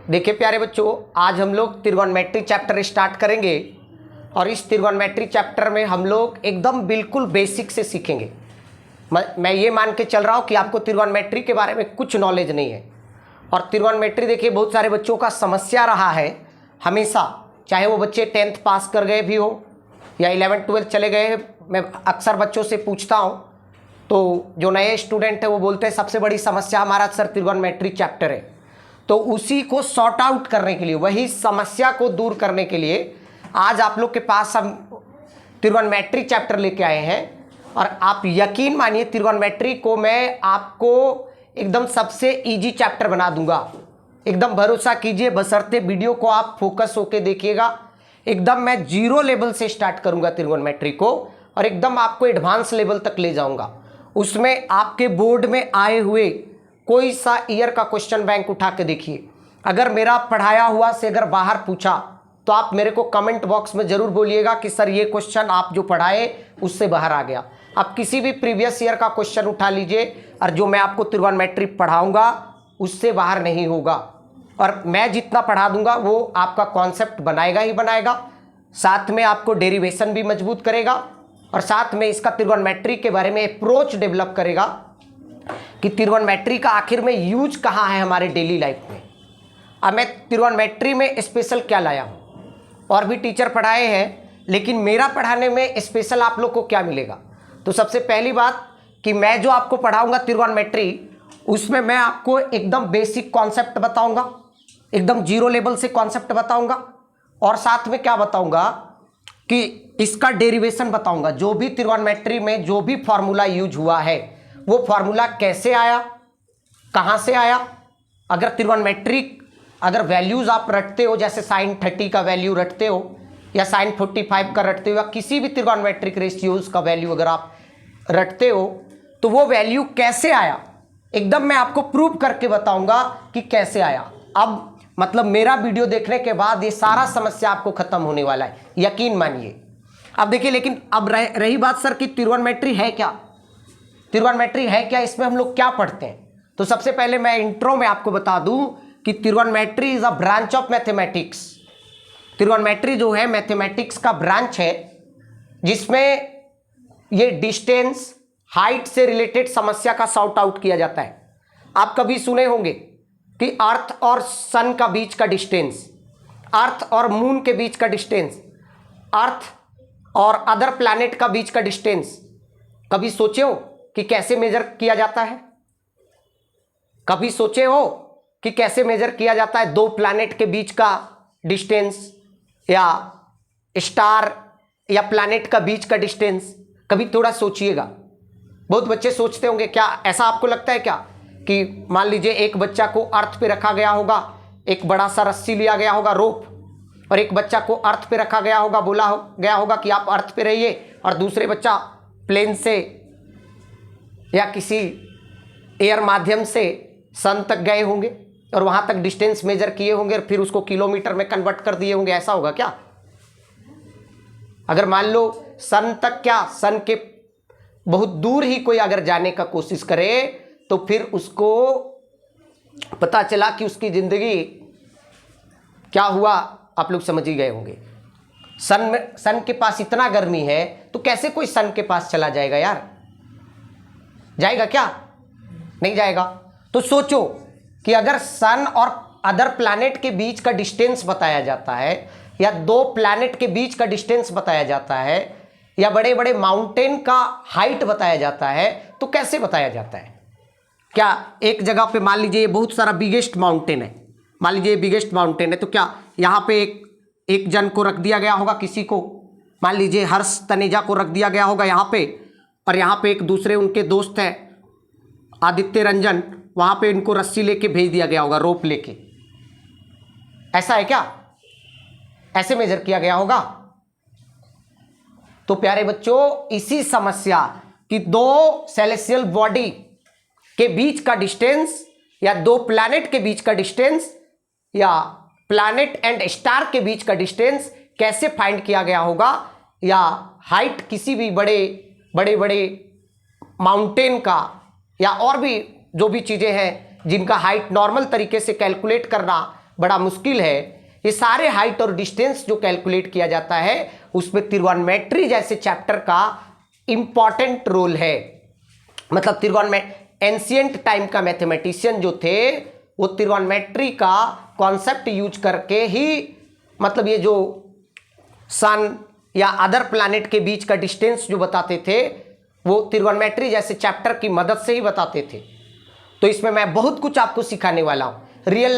देखिए प्यारे बच्चों, आज हम लोग त्रिगोनोमेट्री चैप्टर स्टार्ट करेंगे और इस त्रिगोनोमेट्री चैप्टर में हम लोग एकदम बिल्कुल बेसिक से सीखेंगे। मैं ये मान के चल रहा हूँ कि आपको त्रिगोनोमेट्री के बारे में कुछ नॉलेज नहीं है। और त्रिगोनोमेट्री देखिए बहुत सारे बच्चों का समस्या रहा है हमेशा, चाहे वो बच्चे 10th पास कर गए भी हो या 11th 12th चले गए। मैं अक्सर बच्चों से पूछता हूँ तो जो नए स्टूडेंट है वो बोलते हैं सबसे बड़ी समस्या हमारा सर त्रिगोनोमेट्री चैप्टर है। तो उसी को सॉर्ट आउट करने के लिए, वही समस्या को दूर करने के लिए आज आप लोग के पास हम त्रिगोनोमेट्री चैप्टर लेके आए हैं। और आप यकीन मानिए त्रिगोनोमेट्री को मैं आपको एकदम सबसे इजी चैप्टर बना दूंगा। एकदम भरोसा कीजिए, बशर्ते वीडियो को आप फोकस होके देखिएगा। एकदम मैं जीरो लेवल से स्टार्ट करूंगा त्रिगोनोमेट्री को और एकदम आपको एडवांस लेवल तक ले जाऊंगा। उसमें आपके बोर्ड में आए हुए कोई सा ईयर का क्वेश्चन बैंक उठा के देखिए। अगर मेरा पढ़ाया हुआ से अगर बाहर पूछा तो आप मेरे को कमेंट बॉक्स में जरूर बोलिएगा कि सर ये क्वेश्चन आप जो पढ़ाए उससे बाहर आ गया। आप किसी भी प्रीवियस ईयर का क्वेश्चन उठा लीजिए और जो मैं आपको त्रिगोनोमेट्री पढ़ाऊंगा उससे बाहर नहीं होगा। और मैं जितना पढ़ा दूंगा वो आपका कॉन्सेप्ट बनाएगा ही बनाएगा, साथ में आपको डेरिवेशन भी मजबूत करेगा और साथ में इसका त्रिगोनोमेट्री के बारे में अप्रोच डेवलप करेगा कि त्रिगोनोमेट्री का आखिर में यूज कहाँ है हमारे डेली लाइफ में। अब मैं त्रिगोनोमेट्री में स्पेशल क्या लाया हूँ, और भी टीचर पढ़ाए हैं लेकिन मेरा पढ़ाने में स्पेशल आप लोग को क्या मिलेगा। तो सबसे पहली बात कि मैं जो आपको पढ़ाऊंगा त्रिगोनोमेट्री, उसमें मैं आपको एकदम बेसिक कॉन्सेप्ट बताऊंगा, एकदम जीरो लेवल से कॉन्सेप्ट बताऊंगा और साथ में क्या बताऊंगा कि इसका डेरिवेशन बताऊंगा। जो भी त्रिगोनोमेट्री में जो भी फॉर्मूला यूज हुआ है वो फॉर्मूला कैसे आया, कहाँ से आया। अगर त्रिगोनोमेट्री अगर वैल्यूज आप रटते हो, जैसे sin 30 का वैल्यू रटते हो या sin 45 का रटते हो या किसी भी त्रिगोनोमेट्रिक रेशियोज का वैल्यू अगर आप रटते हो तो वो वैल्यू कैसे आया एकदम मैं आपको प्रूव करके बताऊंगा कि कैसे आया। अब मतलब मेरा वीडियो देखने के बाद ये सारा समस्या आपको खत्म होने वाला है, यकीन मानिए। अब देखिए, लेकिन अब रही बात सर कि त्रिगोनोमेट्री है क्या, त्रिगोनोमेट्री है क्या, इसमें हम लोग क्या पढ़ते हैं। तो सबसे पहले मैं इंट्रो में आपको बता दूं कि trigonometry is a branch of mathematics. Trigonometry जो है मैथमेटिक्स का ब्रांच है जिसमें ये डिस्टेंस, हाइट से रिलेटेड समस्या का सॉर्ट आउट किया जाता है। आप कभी सुने होंगे कि अर्थ और सन का बीच का डिस्टेंस, अर्थ और मून के बीच का डिस्टेंस, अर्थ और अदर प्लैनेट का बीच का डिस्टेंस कभी सोचे हो कि कैसे मेजर किया जाता है? कभी सोचे हो कि कैसे मेजर किया जाता है दो प्लैनेट के बीच का डिस्टेंस या स्टार या प्लैनेट का बीच का डिस्टेंस? कभी थोड़ा सोचिएगा। बहुत बच्चे सोचते होंगे, क्या ऐसा आपको लगता है क्या कि मान लीजिए एक बच्चा को अर्थ पे रखा गया होगा, एक बड़ा सा रस्सी लिया गया होगा रोप, और एक बच्चा को अर्थ पे रखा गया होगा, बोला गया होगा कि आप अर्थ पे रहिए, और दूसरे बच्चा प्लेन से या किसी एयर माध्यम से सन तक गए होंगे और वहां तक डिस्टेंस मेजर किए होंगे और फिर उसको किलोमीटर में कन्वर्ट कर दिए होंगे। ऐसा होगा क्या? अगर मान लो सन तक, क्या सन के बहुत दूर ही कोई अगर जाने का कोशिश करे तो फिर उसको पता चला कि उसकी जिंदगी क्या हुआ, आप लोग समझ ही गए होंगे। सन के पास इतना गर्मी है तो कैसे कोई सन के पास चला जाएगा यार? जाएगा क्या? नहीं जाएगा। तो सोचो कि अगर सन और अदर प्लैनेट के बीच का डिस्टेंस बताया जाता है या दो प्लैनेट के बीच का डिस्टेंस बताया जाता है या बड़े बड़े माउंटेन का हाइट बताया जाता है तो कैसे बताया जाता है? क्या एक जगह पे मान लीजिए ये बहुत सारा बिगेस्ट माउंटेन है, मान लीजिए ये बिगेस्ट माउंटेन है, तो क्या यहाँ पे एक जन को रख दिया गया होगा, किसी को मान लीजिए हर्ष तनेजा को रख दिया गया होगा यहाँ पे, और यहाँ पे एक दूसरे उनके दोस्त हैं आदित्य रंजन, वहाँ पे इनको रस्सी लेके भेज दिया गया होगा, रोप लेके। ऐसा है क्या? ऐसे मेजर किया गया होगा? तो प्यारे बच्चों, इसी समस्या कि दो सेलेस्टियल बॉडी के बीच का डिस्टेंस या दो प्लैनेट के बीच का डिस्टेंस या प्लैनेट एंड स्टार के बीच का डिस्टेंस कैसे फाइंड किया गया होगा, या हाइट किसी भी बड़े बड़े माउंटेन का या और भी जो भी चीजें हैं जिनका हाइट नॉर्मल तरीके से कैलकुलेट करना बड़ा मुश्किल है। ये सारे हाइट और डिस्टेंस जो कैलकुलेट किया जाता है उसमें त्रिगोनोमेट्री जैसे चैप्टर का इंपॉर्टेंट रोल है। मतलब एंशिएंट टाइम का मैथमेटिशियन जो थे वो त्रिगोनोमेट्री का कॉन्सेप्ट यूज करके ही, मतलब ये जो सन या अदर प्लैनेट के बीच का डिस्टेंस जो बताते थे वो त्रिगोनोमेट्री जैसे चैप्टर की मदद से ही बताते थे। तो इसमें मैं बहुत कुछ आपको सिखाने वाला हूँ। रियल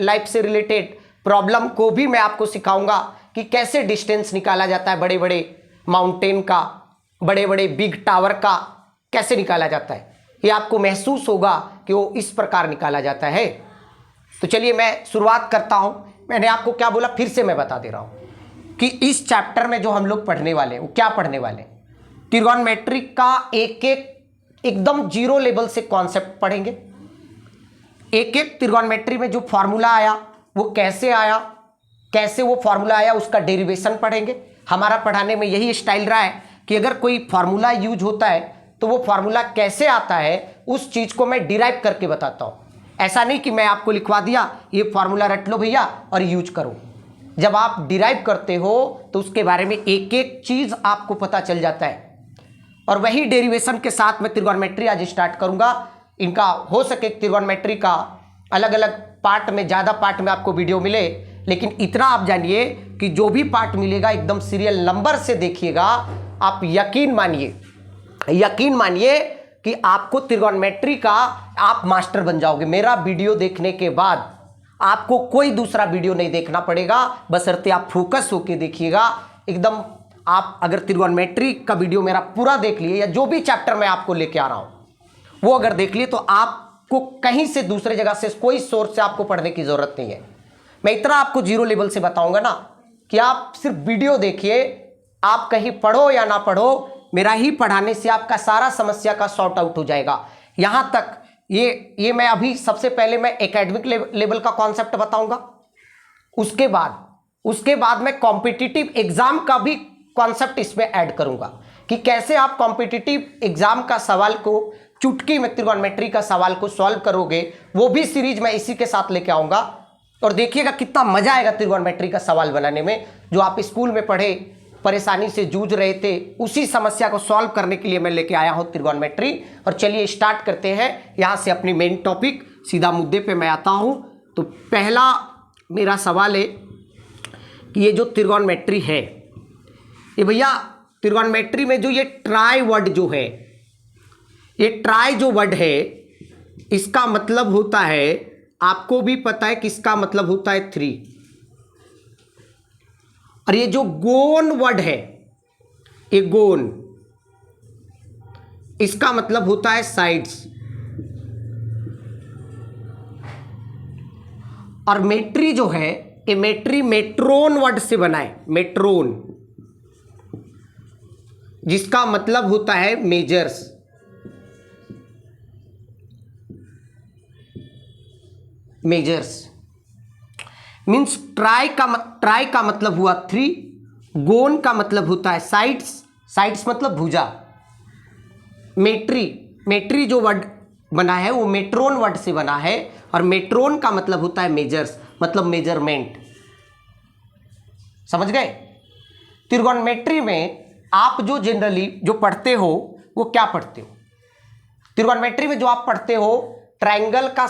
लाइफ से रिलेटेड प्रॉब्लम को भी मैं आपको सिखाऊंगा कि कैसे डिस्टेंस निकाला जाता है, बड़े बड़े माउंटेन का, बड़े बड़े बिग टावर का कैसे निकाला जाता है। ये आपको महसूस होगा कि वो इस प्रकार निकाला जाता है। तो चलिए मैं शुरुआत करता हूं। मैंने आपको क्या बोला फिर से मैं बता दे रहा हूं कि इस चैप्टर में जो हम लोग पढ़ने वाले हैं वो क्या पढ़ने वाले हैं, त्रिगोनोमेट्री का एक एक एकदम जीरो लेवल से कॉन्सेप्ट पढ़ेंगे। एक एक त्रिगोनोमेट्री में जो फॉर्मूला आया वो कैसे आया, कैसे वो फॉर्मूला आया उसका डेरिवेशन पढ़ेंगे। हमारा पढ़ाने में यही स्टाइल रहा है कि अगर कोई फॉर्मूला यूज होता है तो वो फॉर्मूला कैसे आता है उस चीज को मैं डिराइव करके बताता हूं। ऐसा नहीं कि मैं आपको लिखवा दिया ये फॉर्मूला रट लो भैया और यूज करो। जब आप डिराइव करते हो तो उसके बारे में एक एक चीज आपको पता चल जाता है। और वही डेरिवेशन के साथ मैं त्रिगोनोमेट्री आज स्टार्ट करूंगा। इनका हो सके त्रिगोनोमेट्री का अलग अलग पार्ट में, ज़्यादा पार्ट में आपको वीडियो मिले, लेकिन इतना आप जानिए कि जो भी पार्ट मिलेगा एकदम सीरियल नंबर से देखिएगा। आप यकीन मानिए कि आपको त्रिगोनोमेट्री का आप मास्टर बन जाओगे। मेरा वीडियो देखने के बाद आपको कोई दूसरा वीडियो नहीं देखना पड़ेगा, बशर्ते आप फोकस होकर देखिएगा एकदम। आप अगर त्रिगोनोमेट्री का वीडियो मेरा पूरा देख लिए या जो भी चैप्टर मैं आपको लेके आ रहा हूं वो अगर देख लिए तो आपको कहीं से दूसरे जगह से कोई सोर्स से आपको पढ़ने की जरूरत नहीं है। मैं इतना आपको जीरो लेवल से बताऊंगा ना कि आप सिर्फ वीडियो देखिए, आप कहीं पढ़ो या ना पढ़ो, मेरा ही पढ़ाने से आपका सारा समस्या का सॉर्ट आउट हो जाएगा। यहां तक ये मैं अभी सबसे पहले मैं एकेडमिक लेवल का कॉन्सेप्ट बताऊंगा, उसके बाद मैं कॉम्पिटिटिव एग्जाम का भी कॉन्सेप्ट इसमें ऐड करूंगा कि कैसे आप कॉम्पिटिटिव एग्जाम का सवाल को चुटकी में त्रिगोनोमेट्री का सवाल को सॉल्व करोगे। वो भी सीरीज मैं इसी के साथ लेके आऊंगा और देखिएगा कितना मजा आएगा त्रिगोनोमेट्री का सवाल बनाने में। जो आप स्कूल में पढ़े, परेशानी से जूझ रहे थे, उसी समस्या को सॉल्व करने के लिए मैं लेके आया हूं त्रिगोनोमेट्री। और चलिए स्टार्ट करते हैं यहां से अपनी मेन टॉपिक, सीधा मुद्दे पे मैं आता हूं। तो पहला मेरा सवाल है कि ये जो त्रिगोनोमेट्री है, ये भैया त्रिगोनोमेट्री में जो ये ट्राई वर्ड जो है, ये ट्राई जो वर्ड है इसका मतलब होता है, आपको भी पता है कि इसका मतलब होता है 3। और ये जो गोन वर्ड है, ये गोन, इसका मतलब होता है साइड्स। और मेट्री जो है, ये मेट्री मेट्रोन वर्ड से बना है, मेट्रोन, जिसका मतलब होता है मेजर्स। मेजर्स मीन्स ट्राई का मतलब हुआ 3, गोन का मतलब होता है साइड्स मतलब भुजा। मेट्री जो वर्ड बना है वो मेट्रोन वर्ड से बना है और मेट्रोन का मतलब होता है मेजर्स, मतलब मेजरमेंट। समझ गए? त्रिगोनोमेट्री में आप जो जनरली जो पढ़ते हो वो क्या पढ़ते हो? त्रिगोनोमेट्री में जो आप पढ़ते हो ट्रायंगल का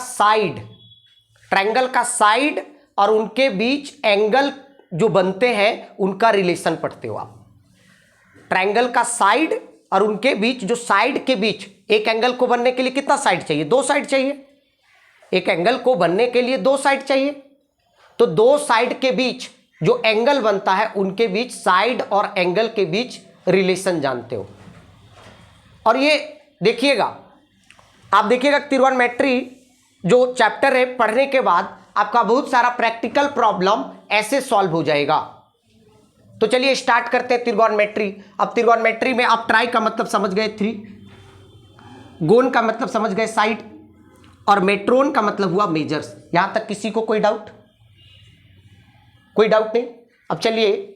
साइड और उनके बीच एंगल जो बनते हैं उनका रिलेशन पढ़ते हो आप। ट्रायंगल का साइड और उनके बीच, जो साइड के बीच, एक एंगल को बनने के लिए कितना साइड चाहिए? 2 साइड चाहिए। एक एंगल को बनने के लिए 2 साइड चाहिए। तो 2 साइड के बीच जो एंगल बनता है उनके बीच साइड और एंगल के बीच रिलेशन जानते हो। और ये देखिएगा, आप देखिएगा त्रिगोनोमेट्री जो चैप्टर है पढ़ने के बाद आपका बहुत सारा प्रैक्टिकल प्रॉब्लम ऐसे सॉल्व हो जाएगा। तो चलिए स्टार्ट करते हैं त्रिगोनोमेट्री। अब त्रिगोनोमेट्री में आप ट्राई का मतलब समझ गए 3, गोन का मतलब समझ गए साइड, और मेट्रोन का मतलब हुआ मेजर्स। यहां तक किसी को कोई डाउट? कोई डाउट नहीं? अब चलिए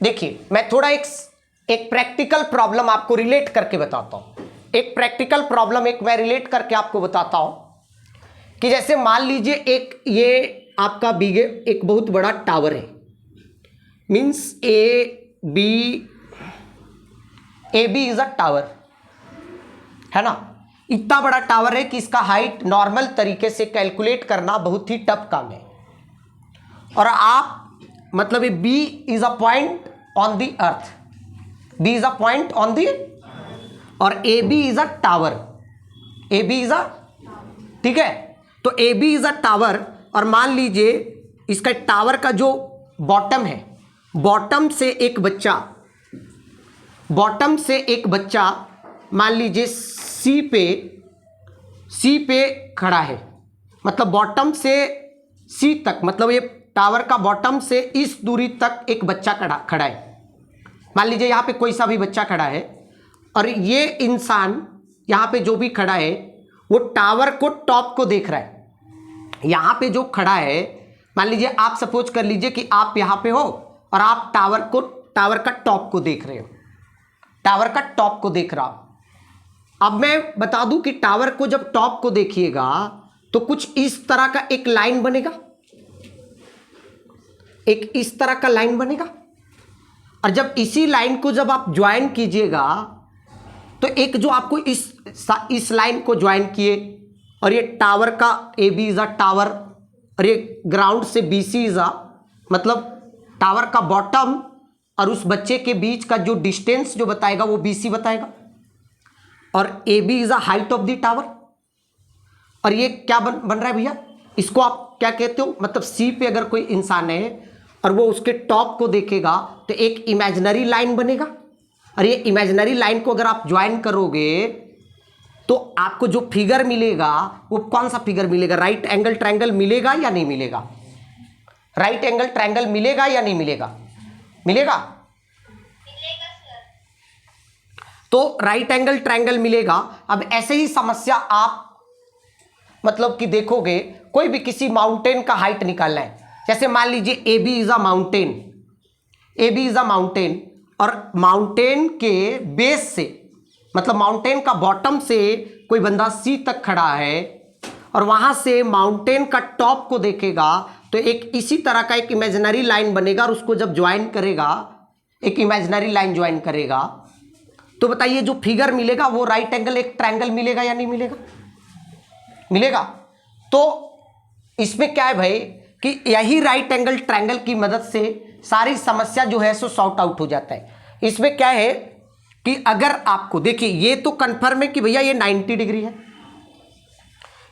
देखिए मैं थोड़ा एक प्रैक्टिकल प्रॉब्लम आपको रिलेट करके बताता हूं। एक प्रैक्टिकल प्रॉब्लम मैं रिलेट करके आपको बताता हूं कि जैसे मान लीजिए एक ये आपका एक बहुत बड़ा टावर है, means A B is a tower, है ना। इतना बड़ा टावर है कि इसका हाइट नॉर्मल तरीके से कैलकुलेट करना बहुत ही टफ काम है। और आप मतलब B is a point on the earth, B is a point on the, और A B is a tower, A B is a, ठीक है। तो A B is a tower, और मान लीजिए इसका टावर का जो बॉटम है, बॉटम से एक बच्चा मान लीजिए सी पे खड़ा है, मतलब बॉटम से सी तक, मतलब ये टावर का बॉटम से इस दूरी तक एक बच्चा खड़ा है। मान लीजिए यहाँ पे कोई सा भी बच्चा खड़ा है, और ये इंसान यहाँ पे जो भी खड़ा है वो टावर को टॉप को देख रहा है। यहाँ पे जो खड़ा है, मान लीजिए आप सपोज कर लीजिए कि आप यहाँ पे हो और आप टावर का टॉप को देख रहे हो, टावर का टॉप को देख रहा हो। अब मैं बता दूं कि टावर को जब टॉप को देखिएगा तो कुछ इस तरह का एक लाइन बनेगा, एक इस तरह का लाइन बनेगा, और जब इसी लाइन को जब आप ज्वाइन कीजिएगा तो एक जो आपको इस लाइन को ज्वाइन किए, और ये टावर का A B is a tower, और ये ग्राउंड से बी सी इज अ, मतलब टावर का बॉटम और उस बच्चे के बीच का जो डिस्टेंस जो बताएगा वो बी सी बताएगा, और A B is a height of the tower. और ये क्या बन रहा है भैया, इसको आप क्या कहते हो, मतलब सी पे अगर कोई इंसान है और वो उसके टॉप को देखेगा तो एक इमेजिनरी लाइन बनेगा, और ये इमेजिनरी लाइन को अगर आप ज्वाइन करोगे तो आपको जो फिगर मिलेगा वो कौन सा फिगर मिलेगा, राइट एंगल ट्रायंगल मिलेगा या नहीं मिलेगा, राइट एंगल ट्रायंगल मिलेगा या नहीं मिलेगा, मिलेगा तो राइट एंगल ट्रायंगल मिलेगा। अब ऐसे ही समस्या आप मतलब कि देखोगे, कोई भी किसी माउंटेन का हाइट निकालना है, जैसे मान लीजिए A B is a mountain, A B is a mountain, और माउंटेन के बेस से, मतलब माउंटेन का बॉटम से कोई बंदा सी तक खड़ा है, और वहां से माउंटेन का टॉप को देखेगा तो एक इसी तरह का एक इमेजिनरी लाइन बनेगा, और उसको जब ज्वाइन करेगा, एक इमेजिनरी लाइन ज्वाइन करेगा, तो बताइए जो फिगर मिलेगा वो राइट एंगल एक ट्रायंगल मिलेगा या नहीं मिलेगा, मिलेगा। तो इसमें क्या है भाई कि यही राइट एंगल ट्रायंगल की मदद से सारी समस्या जो है सो सॉर्ट आउट हो जाता है। इसमें क्या है कि अगर आपको देखिए, ये तो कंफर्म है कि भैया ये 90 डिग्री है,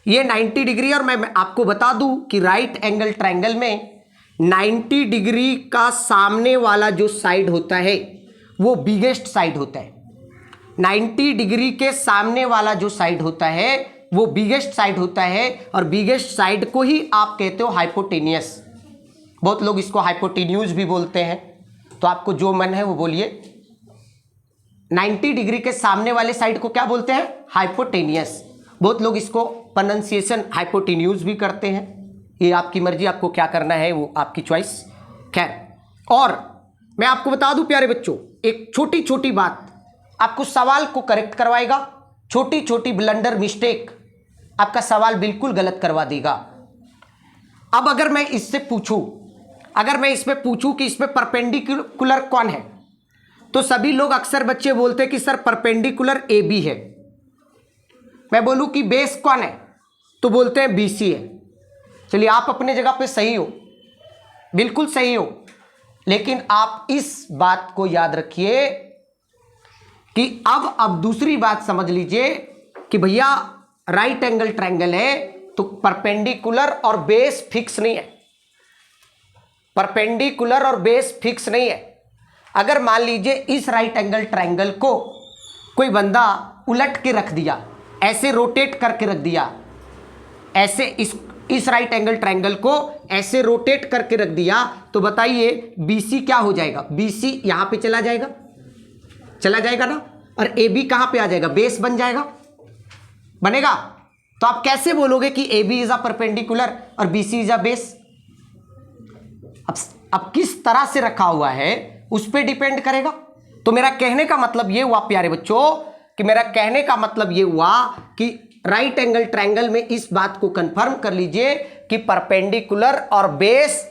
ये 90 डिग्री, और मैं आपको बता दूं कि राइट एंगल ट्रायंगल में 90 डिग्री का सामने वाला जो साइड होता है वो बिगेस्ट साइड होता है। 90 डिग्री के सामने वाला जो साइड होता है वो बिगेस्ट साइड होता है, और बिगेस्ट साइड को ही आप कहते हो हाइपोटेनियस। बहुत लोग इसको हाइपोटेन्यूज भी बोलते हैं, तो आपको जो मन है वो बोलिए। 90 डिग्री के सामने वाले साइड को क्या बोलते हैं, हाइपोटेनियस। बहुत लोग इसको प्रोनाउंसिएशन हाइपोटेन्यूज भी करते हैं, ये आपकी मर्जी, आपको क्या करना है वो आपकी चॉइस। खैर, और मैं आपको बता दूं प्यारे बच्चों, एक छोटी छोटी बात आपको सवाल को करेक्ट करवाएगा, छोटी छोटी ब्लंडर मिस्टेक आपका सवाल बिल्कुल गलत करवा देगा। अब अगर मैं इससे पूछूं, अगर मैं इसमें पूछूं कि इसमें परपेंडिकुलर कौन है, तो सभी लोग अक्सर बच्चे बोलते हैं कि सर परपेंडिकुलर ए बी है। मैं बोलूं कि बेस कौन है, तो बोलते हैं बी सी है। चलिए, आप अपने जगह पे सही हो, बिल्कुल सही हो, लेकिन आप इस बात को याद रखिए कि अब दूसरी बात समझ लीजिए कि भैया राइट एंगल ट्रायंगल है तो परपेंडिकुलर और बेस फिक्स नहीं है, परपेंडिकुलर और बेस फिक्स नहीं है। अगर मान लीजिए इस राइट एंगल ट्रायंगल को कोई बंदा उलट के रख दिया, ऐसे रोटेट करके रख दिया, ऐसे इस राइट एंगल ट्रायंगल को ऐसे रोटेट करके रख दिया, तो बताइए BC क्या हो जाएगा, BC यहां पे चला जाएगा, चला जाएगा ना, और AB कहां पे आ जाएगा, बेस बन जाएगा, बनेगा। तो आप कैसे बोलोगे कि AB इज अ परपेंडिकुलर और BC इज अ बेस। अब किस तरह से रखा हुआ है उस पर डिपेंड करेगा। तो मेरा कहने का मतलब ये हुआ प्यारे बच्चों कि मेरा कहने का मतलब ये हुआ कि राइट एंगल ट्रायंगल में इस बात को कंफर्म कर लीजिए कि परपेंडिकुलर और बेस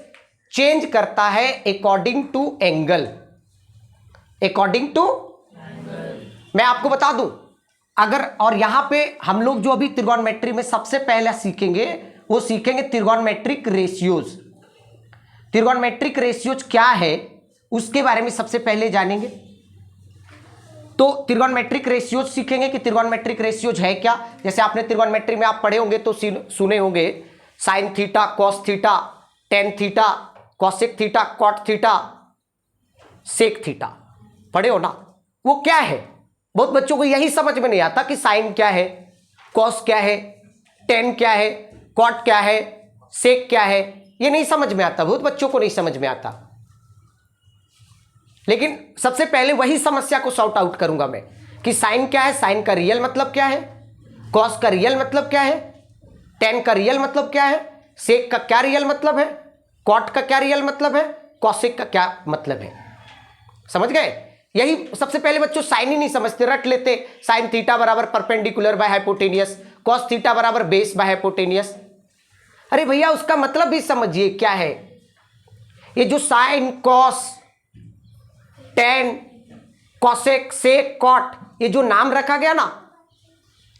चेंज करता है according to angle. According to, मैं आपको बता दूं अगर, और यहां पे हम लोग जो अभी त्रिगोनोमेट्री में सबसे पहले सीखेंगे वो सीखेंगे त्रिगोनोमेट्रिक रेशियोज। त्रिगोनोमेट्रिक रेशियोज क्या है उसके बारे में सबसे पहले जानेंगे। तो त्रिगोनोमेट्रिक रेशियोज सीखेंगे कि त्रिगोनोमेट्रिक रेशियोज है क्या। जैसे आपने त्रिगोनोमेट्री में आप पढ़े होंगे तो सुने होंगे sine theta, cos theta, tan theta, cosec theta, cot theta, sec theta, पढ़े हो ना। वो क्या है, बहुत बच्चों को यही समझ में नहीं आता कि साइन क्या है, कॉस क्या है, टेन क्या है, कॉट क्या है, सेक क्या है, ये नहीं समझ में आता, बहुत बच्चों को नहीं समझ में आता। लेकिन सबसे पहले वही समस्या को सॉर्ट आउट करूंगा मैं कि साइन क्या है, साइन का रियल मतलब क्या है, कॉस का रियल मतलब क्या है, टेन का रियल मतलब क्या है, सेक का क्या रियल मतलब है, कॉट का क्या रियल मतलब है, कॉसेक का क्या मतलब है। समझ गए। यही सबसे पहले बच्चों साइन ही नहीं समझते, रट लेते साइन थीटा बराबर perpendicular by hypotenuse, cos theta बराबर बेस बाय हाइपोटेनियस। अरे भैया उसका मतलब भी समझिए क्या है। ये जो साइन, कॉस, टेन, कॉसेक, सेक, कॉट, ये जो नाम रखा गया ना,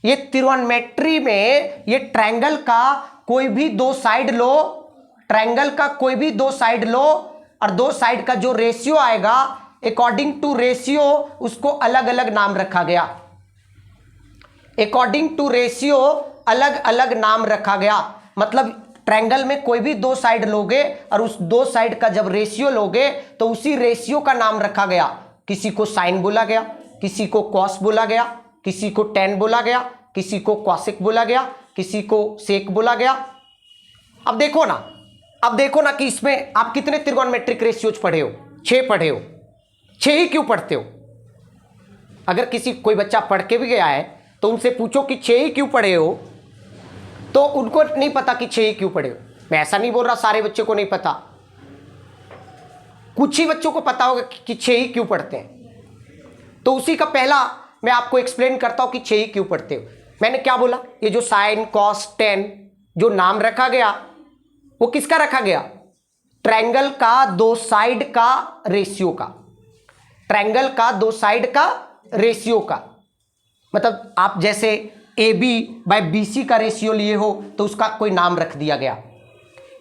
ये त्रिगोनोमेट्री में ये ट्रायंगल का कोई भी दो साइड लो, ट्रायंगल का कोई भी दो साइड लो और दो साइड का जो रेशियो आएगा अकॉर्डिंग टू रेशियो उसको अलग अलग नाम रखा गया। अकॉर्डिंग टू रेशियो अलग अलग नाम रखा गया। मतलब ट्रायंगल में कोई भी दो साइड लोगे और उस दो साइड का जब रेशियो लोगे तो उसी रेशियो का नाम रखा गया। किसी को साइन बोला गया, किसी को कॉस बोला गया, किसी को टेन बोला गया, किसी को कॉसेक बोला गया, किसी को सेक बोला गया। अब देखो ना कि इसमें आप कितने त्रिगोनोमेट्रिक रेशियोज पढ़े हो, 6 पढ़े हो। 6 ही क्यों पढ़ते हो? अगर कोई बच्चा पढ़ के भी गया है तो उनसे पूछो कि 6 ही क्यों पढ़े हो, तो उनको नहीं पता कि 6 ही क्यों पढ़े हो। मैं ऐसा नहीं बोल रहा सारे बच्चों को नहीं पता, कुछ ही बच्चों को पता होगा कि 6 ही क्यों पढ़ते हैं। तो उसी का पहला मैं आपको एक्सप्लेन करता हूं कि 6 ही क्यों पढ़ते हो। मैंने क्या बोला, ये जो साइन, कॉस, टेन जो नाम रखा गया वो किसका रखा गया? ट्रायंगल का दो साइड का रेशियो का। ट्रायंगल का दो साइड का रेशियो का मतलब आप जैसे A B by B C का रेशियो लिए हो तो उसका कोई नाम रख दिया गया,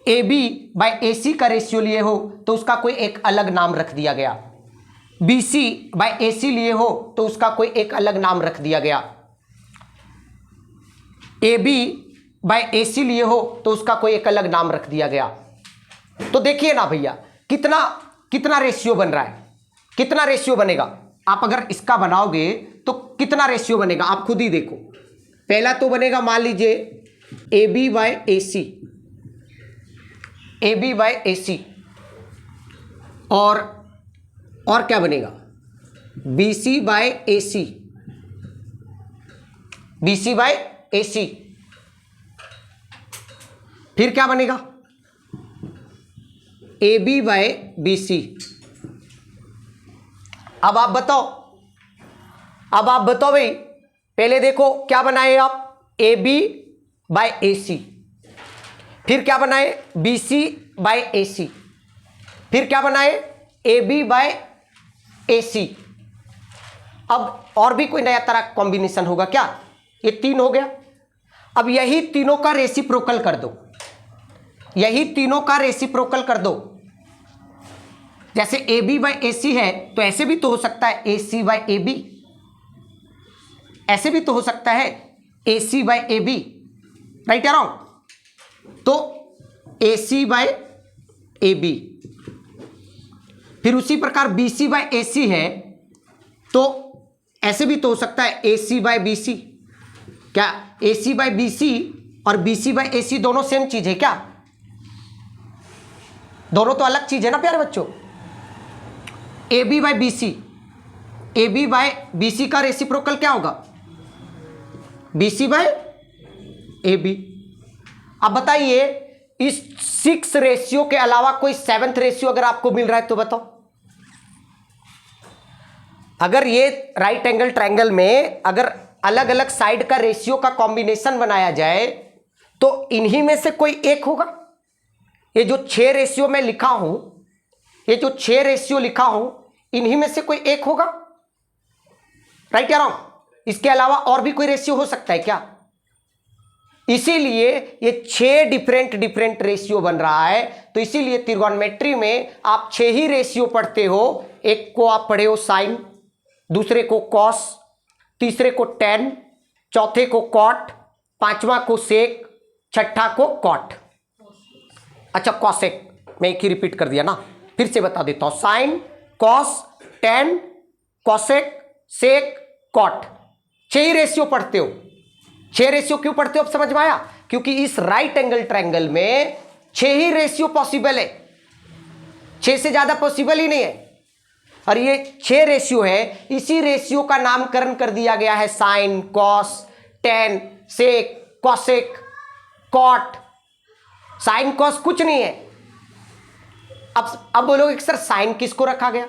ए बी बाय ए सी का रेशियो लिए हो तो उसका कोई एक अलग नाम रख दिया गया, बी सी बाय ए सी लिए हो तो उसका कोई एक अलग नाम रख दिया गया, ए बी बाय ए सी लिए हो तो उसका कोई एक अलग नाम रख दिया गया। तो देखिए ना भैया कितना रेशियो बन रहा है, कितना रेशियो बनेगा। आप अगर इसका बनाओगे तो कितना रेशियो बनेगा आप खुद ही देखो। पहला तो बनेगा मान लीजिए A B by A C, A B by A C, और क्या बनेगा B C by A C, B C by A C. फिर क्या बनेगा A B by B C. अब आप बताओ भाई, पहले देखो क्या बनाए आप, ए बी बाय ए सी, फिर क्या बनाए B C by A C, फिर क्या बनाए ए बी बाय ए सी। अब और भी कोई नया तरह कॉम्बिनेशन होगा क्या? ये 3 हो गया। अब यही तीनों का रेसिप्रोकल कर दो, यही तीनों का रेसिप्रोकल कर दो। जैसे ए बी बाय ए सी है तो ऐसे भी तो हो सकता है ए सी बाय ए बी, ऐसे भी तो हो सकता है ए सी बाय ए बी, राइट या रॉन्ग? तो ए सी बाय ए बी। फिर उसी प्रकार बी सी बाय ए सी है तो ऐसे भी तो हो सकता है ए सी बाय बी सी। क्या ए सी बाय बी सी और बी सी बाय ए सी दोनों सेम चीज है क्या? दोनों तो अलग चीज है ना प्यारे बच्चों। A B by B C, A B by B C का रेसिप्रोकल क्या होगा? B C by A B. अब बताइए इस 6 रेशियो के अलावा कोई 7th रेशियो अगर आपको मिल रहा है तो बताओ। अगर ये राइट एंगल ट्रायंगल में अगर अलग अलग साइड का रेशियो का कॉम्बिनेशन बनाया जाए तो इन्हीं में से कोई एक होगा। ये जो 6 रेशियो में लिखा हूं, ये जो 6 रेशियो लिखा हूं, इन्हीं में से कोई एक होगा। राइट या रॉन्ग? इसके अलावा और भी कोई रेशियो हो सकता है क्या? इसीलिए ये 6 डिफरेंट रेशियो बन रहा है। तो इसीलिए त्रिगोनोमेट्री में आप 6 ही रेशियो पढ़ते हो। एक को आप पढ़े हो साइन, दूसरे को कॉस, तीसरे को टेन, चौथे को कॉट, पांचवा को सेक, छठा को कॉट। अच्छा कॉसेक, मैं एक ही रिपीट कर दिया ना, फिर से बता देता हूं। साइन, कॉस, टेन, कॉसेक, सेक, कॉट, 6 ही रेशियो पढ़ते हो। 6 रेशियो क्यों पढ़ते हो अब समझ में आया? क्योंकि इस राइट एंगल ट्रायंगल में 6 ही रेशियो पॉसिबल है, 6 से ज्यादा पॉसिबल ही नहीं है। और ये 6 रेशियो है, इसी रेशियो का नामकरण कर दिया गया है साइन, कॉस, टेन, सेक, कॉसेक, कॉट। साइन कॉस कुछ नहीं है। अब बोलोगे कि सर साइन किसको रखा गया,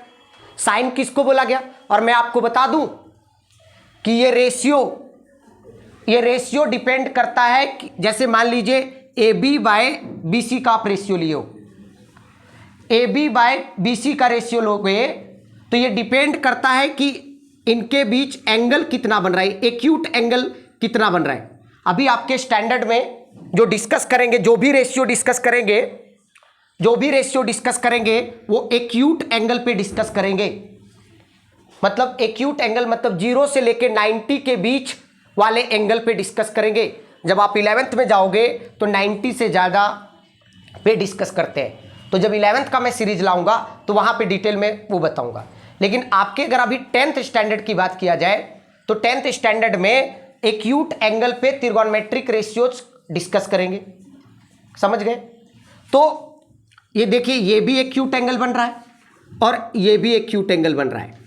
साइन किसको बोला गया? और मैं आपको बता दूं कि ये रेशियो डिपेंड करता है कि जैसे मान लीजिए A B by B C का आप रेशियो लिए हो, A B by B C का रेशियो लोगे तो ये डिपेंड करता है कि इनके बीच एंगल कितना बन रहा है, एक्यूट एंगल कितना बन रहा है। अभी आपके स्टैंडर्ड में जो डिस्कस करेंगे, जो भी रेशियो डिस्कस करेंगे वो एक्यूट एंगल पे डिस्कस करेंगे। मतलब एक्यूट एंगल मतलब 0 से लेके 90 के बीच वाले एंगल पे डिस्कस करेंगे। जब आप 11th में जाओगे तो 90 से ज़्यादा पे डिस्कस करते हैं। तो जब 11th का मैं सीरीज लाऊंगा तो वहाँ पे डिटेल में वो बताऊंगा। लेकिन आपके अगर अभी 10th स्टैंडर्ड की बात किया जाए तो 10th स्टैंडर्ड में एक्यूट एंगल पे त्रिगोनोमेट्रिक रेशियोज डिस्कस करेंगे। समझ गए? तो ये देखिए, ये भी एक्यूट एंगल बन रहा है और ये भी एक्यूट एंगल बन रहा है।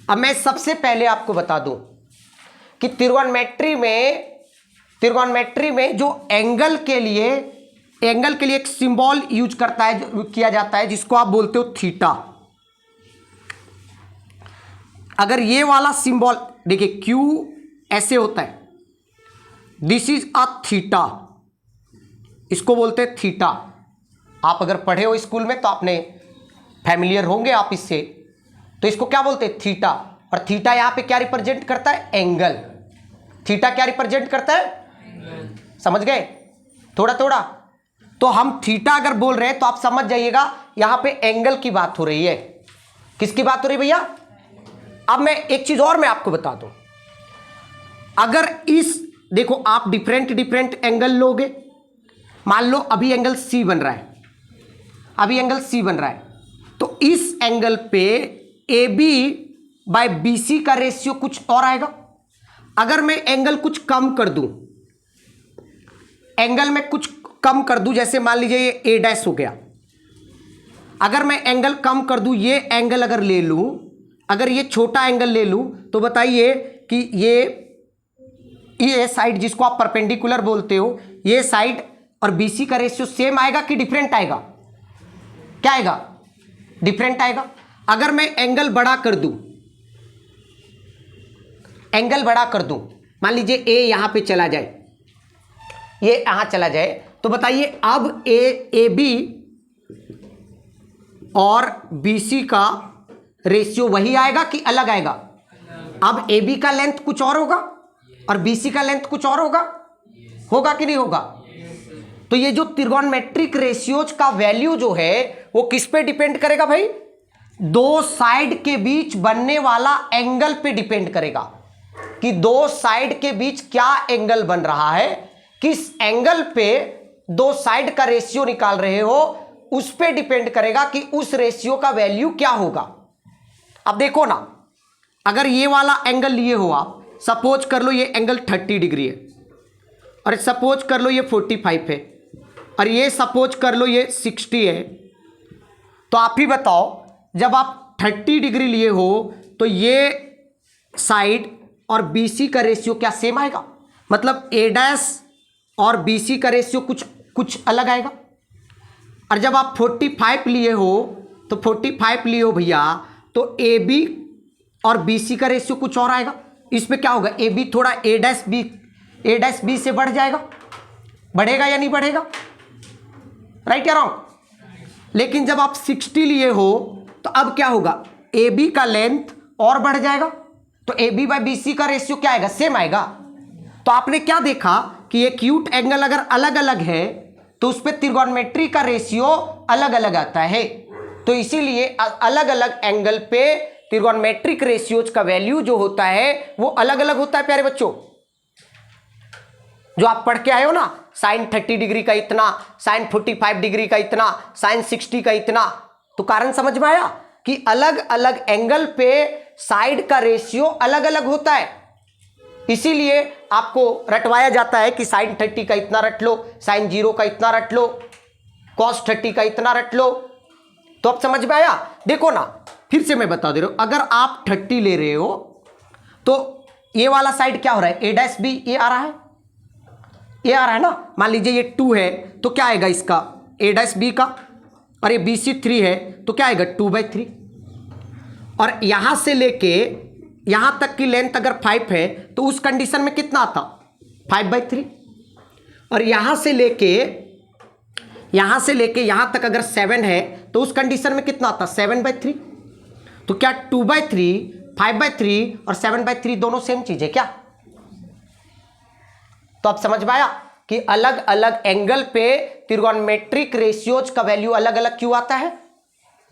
अब मैं सबसे पहले आपको बता दूं कि त्रिगोनोमेट्री में जो एंगल के लिए एक सिंबल यूज किया जाता है जिसको आप बोलते हो थीटा। अगर ये वाला सिंबल देखिए Q ऐसे होता है, दिस इज अ थीटा, इसको बोलते हैं थीटा। आप अगर पढ़े हो स्कूल में तो आपने फैमिलियर होंगे आप इससे। तो इसको क्या बोलते हैं? थीटा। और थीटा यहां पे क्या रिप्रेजेंट करता है? एंगल। थीटा क्या रिप्रेजेंट करता है? समझ गए? थोड़ा। तो हम थीटा अगर बोल रहे हैं तो आप समझ जाइएगा यहां पे एंगल की बात हो रही है। किसकी बात हो रही है भैया? अब मैं एक चीज और मैं आपको बता दूं, अगर इस देखो आप डिफरेंट एंगल लोगे, मान लो अभी एंगल सी बन रहा है, तो इस एंगल पे A B by B C का रेशियो कुछ और आएगा। अगर मैं एंगल कुछ कम कर दूं, जैसे मान लीजिए ये ए डैश हो गया, अगर मैं एंगल कम कर दूं, ये एंगल अगर ले लूं, अगर ये छोटा एंगल ले लूं, तो बताइए कि ये साइड जिसको आप परपेंडिकुलर बोलते हो, ये साइड और बीसी का रेशियो सेम आएगा कि डिफरेंट आएगा? क्या आएगा? डिफरेंट आएगा। अगर मैं एंगल बड़ा कर दूं, मान लीजिए ए यहां पे चला जाए, ये यहां चला जाए, तो बताइए अब ए बी और बी सी का रेशियो वही आएगा कि अलग आएगा? अब ए बी का लेंथ कुछ और होगा और बी सी का लेंथ कुछ और होगा कि नहीं होगा? तो ये जो त्रिगोनोमेट्रिक रेशियोज का वैल्यू जो है वो किस पे डिपेंड करेगा भाई? 2 साइड के बीच बनने वाला एंगल पे डिपेंड करेगा कि 2 साइड के बीच क्या एंगल बन रहा है। किस एंगल पे 2 साइड का रेशियो निकाल रहे हो उस पे डिपेंड करेगा कि उस रेशियो का वैल्यू क्या होगा। अब देखो ना, अगर ये वाला एंगल लिए हो आप, सपोज कर लो ये एंगल 30 डिग्री है, और सपोज कर लो ये 45 है, और ये सपोज कर लो ये 60 है, तो आप ही बताओ जब आप 30 डिग्री लिए हो तो ये साइड और BC का रेशियो क्या सेम आएगा? मतलब A डैश और BC का रेशियो कुछ अलग आएगा। और जब आप 45 लिए हो तो 45 लिए हो भैया, तो AB और BC का रेशियो कुछ और आएगा। इसमें क्या होगा, AB थोड़ा A' से बढ़ जाएगा, बढ़ेगा या नहीं बढ़ेगा, राइट या रॉन्ग। लेकिन जब आप 60 लिए हो तो अब क्या होगा, AB का लेंथ और बढ़ जाएगा, तो AB बाय BC का रेशियो क्या आएगा, सेम आएगा। तो आपने क्या देखा कि एक्यूट एंगल अगर अलग अलग है तो उस पर त्रिगोनोमेट्री का रेशियो अलग अलग आता है। तो इसीलिए अलग अलग एंगल पे त्रिगोनोमेट्रिक रेशियोज का वैल्यू जो होता है वो अलग अलग होता है प्यारे बच्चों। जो आप पढ़ के आए हो ना, साइन 30 डिग्री का इतना, साइन 45 डिग्री का इतना, साइन 60 का इतना, तो कारण समझ में आया कि अलग अलग एंगल पे साइड का रेशियो अलग अलग होता है। इसीलिए आपको रटवाया जाता है कि साइन 30 का इतना रट लो, साइन 0 का इतना रट लो, कॉस 30 का इतना रट लो। तो अब समझ में आया। देखो ना, फिर से मैं बता दे रहा हूं, अगर आप 30 ले रहे हो तो ये वाला साइड क्या हो रहा है, A' B ये आ रहा है, ये आ रहा है ना। मान लीजिए ये 2 है तो क्या आएगा इसका, A' B का, और ये BC 3 है तो क्या आएगा 2/3। और यहां से लेके यहां तक की लेंथ अगर 5 है तो उस कंडीशन में कितना आता, 5/3। और यहां से लेके यहां तक अगर 7 है तो उस कंडीशन में कितना आता, 7/3। तो क्या 2/3, 5/3 और 7/3 दोनों सेम चीज है क्या। तो अब समझ में आया कि अलग अलग एंगल पे त्रिगोनोमेट्रिक रेशियोज का वैल्यू अलग अलग क्यों आता है।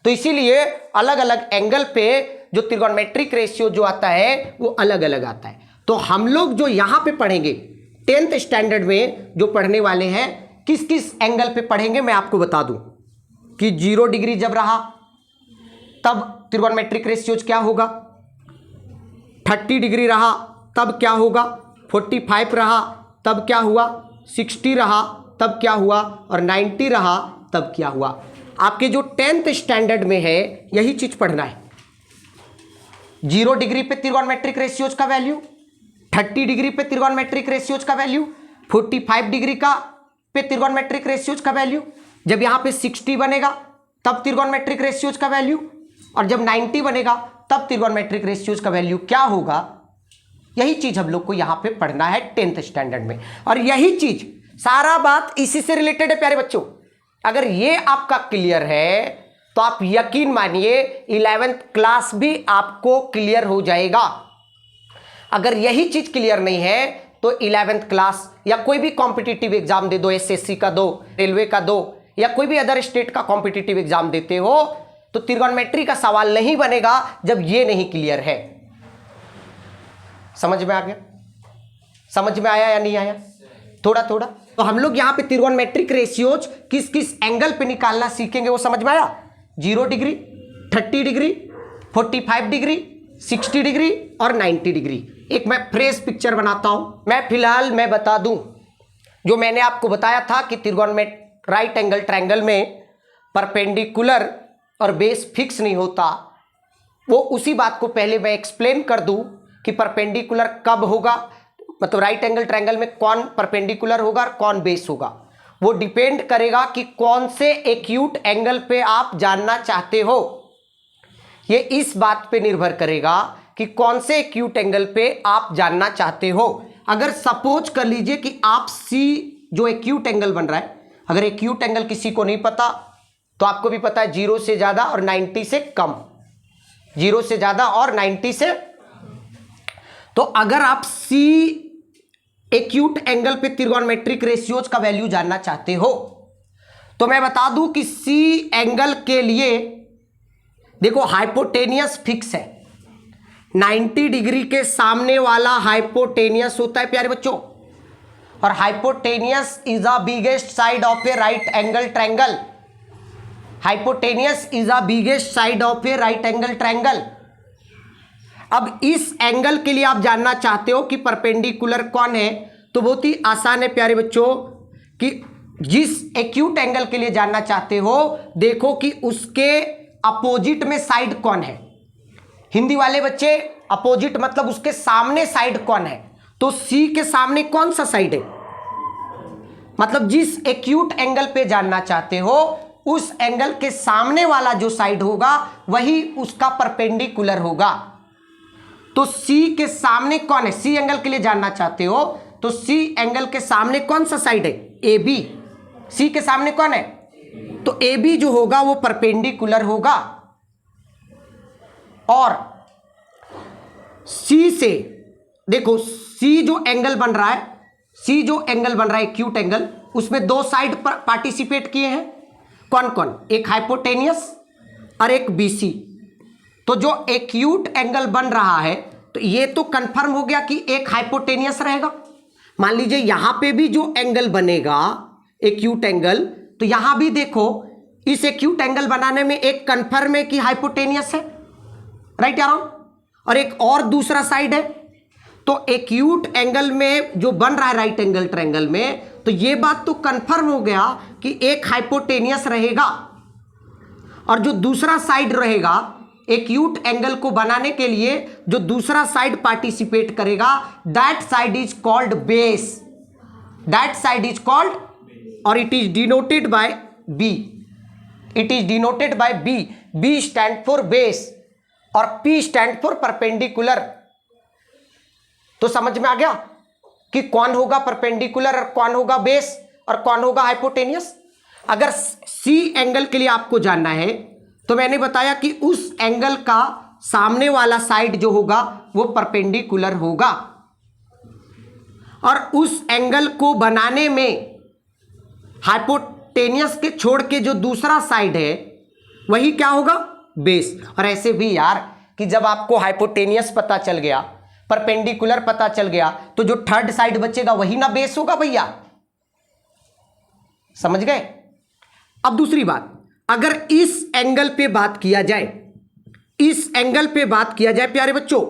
तो इसीलिए अलग अलग एंगल पे जो त्रिगोनोमेट्रिक रेशियो जो आता है वो अलग अलग आता है। तो हम लोग जो यहां पे पढ़ेंगे 10th स्टैंडर्ड में जो पढ़ने वाले हैं, किस किस एंगल पे पढ़ेंगे मैं आपको बता दूं कि 0 डिग्री जब रहा तब त्रिगोनोमेट्रिक रेशियोज क्या होगा, 30 डिग्री रहा तब क्या होगा, 45 रहा तब क्या हुआ, 60 रहा तब क्या हुआ, और 90 रहा तब क्या हुआ। आपके जो 10th स्टैंडर्ड में है यही चीज पढ़ना है। 0 डिग्री पे त्रिगोनोमेट्रिक रेशियोज का वैल्यू, 30 डिग्री पे त्रिगोनोमेट्रिक रेशियोज का वैल्यू, 45 डिग्री का पे त्रिगोनोमेट्रिक रेशियोज का वैल्यू, जब यहां पे 60 बनेगा तब त्रिगोनोमेट्रिक रेशियोज का वैल्यू, और जब 90 बनेगा तब त्रिगोनोमेट्रिक रेशियोज का वैल्यू क्या होगा। यही चीज हम लोग को यहां पे पढ़ना है 10th स्टैंडर्ड में। और यही चीज सारा बात इसी से रिलेटेड है प्यारे बच्चों। अगर ये आपका क्लियर है तो आप यकीन मानिए 11th क्लास भी आपको क्लियर हो जाएगा। अगर यही चीज क्लियर नहीं है तो 11th क्लास या कोई भी कॉम्पिटिटिव एग्जाम दे दो, SSC का दो, रेलवे का दो, या कोई भी अदर स्टेट का कॉम्पिटिटिव एग्जाम देते हो तो त्रिगोनोमेट्री का सवाल नहीं बनेगा जब ये नहीं क्लियर है। समझ में आ गया, समझ में आया या नहीं आया, थोड़ा थोड़ा। तो हम लोग यहां पे त्रिगोनोमेट्रिक रेशियोज किस किस एंगल पे निकालना सीखेंगे वो समझ में आया। 0 डिग्री, 30 डिग्री, 45 डिग्री, 60 डिग्री और 90 डिग्री। एक मैं फ्रेश पिक्चर बनाता हूं। मैं फिलहाल मैं बता दूं, जो मैंने आपको बताया था कि त्रिगोनोमेट्रिक राइट एंगल ट्रायंगल में परपेंडिकुलर और बेस फिक्स नहीं होता, वो उसी बात को पहले मैं एक्सप्लेन कर दूं कि परपेंडिकुलर कब होगा, मतलब राइट एंगल ट्रायंगल में कौन परपेंडिकुलर होगा और कौन बेस होगा। वो डिपेंड करेगा कि कौन से एक्यूट एंगल पे आप जानना चाहते हो। ये इस बात पे निर्भर करेगा कि कौन से एक्यूट एंगल पे आप जानना चाहते हो। अगर सपोज कर लीजिए कि आप सी जो एक्यूट एंगल बन रहा है, अगर एक्यूट एंगल किसी को नहीं पता तो आपको भी पता है 0 से ज्यादा और 90 से कम, 0 से ज्यादा और 90 से। तो अगर आप सी एक्यूट एंगल पे त्रिगोनोमेट्रिक रेशियोज का वैल्यू जानना चाहते हो तो मैं बता दूं कि सी एंगल के लिए देखो हाइपोटेनियस फिक्स है, 90 डिग्री के सामने वाला हाइपोटेनियस होता है प्यारे बच्चों, और hypotenuse is a biggest side of A right angle triangle. Hypotenuse is a biggest side of A right angle triangle. अब इस एंगल के लिए आप जानना चाहते हो कि परपेंडिकुलर कौन है, तो बहुत ही आसान है प्यारे बच्चों कि जिस एक्यूट एंगल के लिए जानना चाहते हो देखो कि उसके अपोजिट में साइड कौन है। हिंदी वाले बच्चे अपोजिट मतलब उसके सामने साइड कौन है, तो सी के सामने कौन सा साइड है, मतलब जिस एक्यूट एंगल पे जानना चाहते हो उस एंगल के सामने वाला जो साइड होगा वही उसका परपेंडिकुलर होगा। तो सी के सामने कौन है, सी एंगल के लिए जानना चाहते हो तो सी एंगल के सामने कौन सा साइड है, ए बी। सी के सामने कौन है, तो ए बी जो होगा वो परपेंडिकुलर होगा। और सी से देखो, सी जो एंगल बन रहा है, सी जो एंगल बन रहा है एक्यूट एंगल, उसमें दो साइड पर पार्टिसिपेट किए हैं, कौन कौन, एक हाइपोटेनियस और एक बीसी। तो जो एक्यूट एंगल बन रहा है तो ये तो कंफर्म हो गया कि एक हाइपोटेनियस रहेगा। मान लीजिए यहां पे भी जो एंगल बनेगा एक्यूट एंगल, तो यहां भी देखो इस एक्यूट एंगल बनाने में एक कंफर्म है कि हाइपोटेनियस है, राइट यार, और एक और दूसरा साइड है। तो एक्यूट एंगल में जो बन रहा है राइट एंगल ट्रायंगल में, तो ये बात तो कंफर्म हो गया कि एक हाइपोटेनियस रहेगा, और जो दूसरा साइड रहेगा एक्यूट एंगल को बनाने के लिए जो दूसरा साइड पार्टिसिपेट करेगा, that side is called base, that side is called, और it is denoted by B, it is denoted by B. B stand for base और पी स्टैंड फॉर परपेंडिकुलर। तो समझ में आ गया कि कौन होगा परपेंडिकुलर और कौन होगा बेस और कौन होगा हाइपोटेनियस। अगर सी एंगल के लिए आपको जानना है तो मैंने बताया कि उस एंगल का सामने वाला साइड जो होगा वो परपेंडिकुलर होगा, और उस एंगल को बनाने में हाइपोटेनियस के छोड़ के जो दूसरा साइड है वही क्या होगा, बेस। और ऐसे भी यार कि जब आपको हाइपोटेनियस पता चल गया, परपेंडिकुलर पता चल गया, तो जो थर्ड साइड बचेगा वही ना बेस होगा भैया, समझ गए। अब दूसरी बात, अगर इस एंगल पे बात किया जाए, इस एंगल पे बात किया जाए प्यारे बच्चों,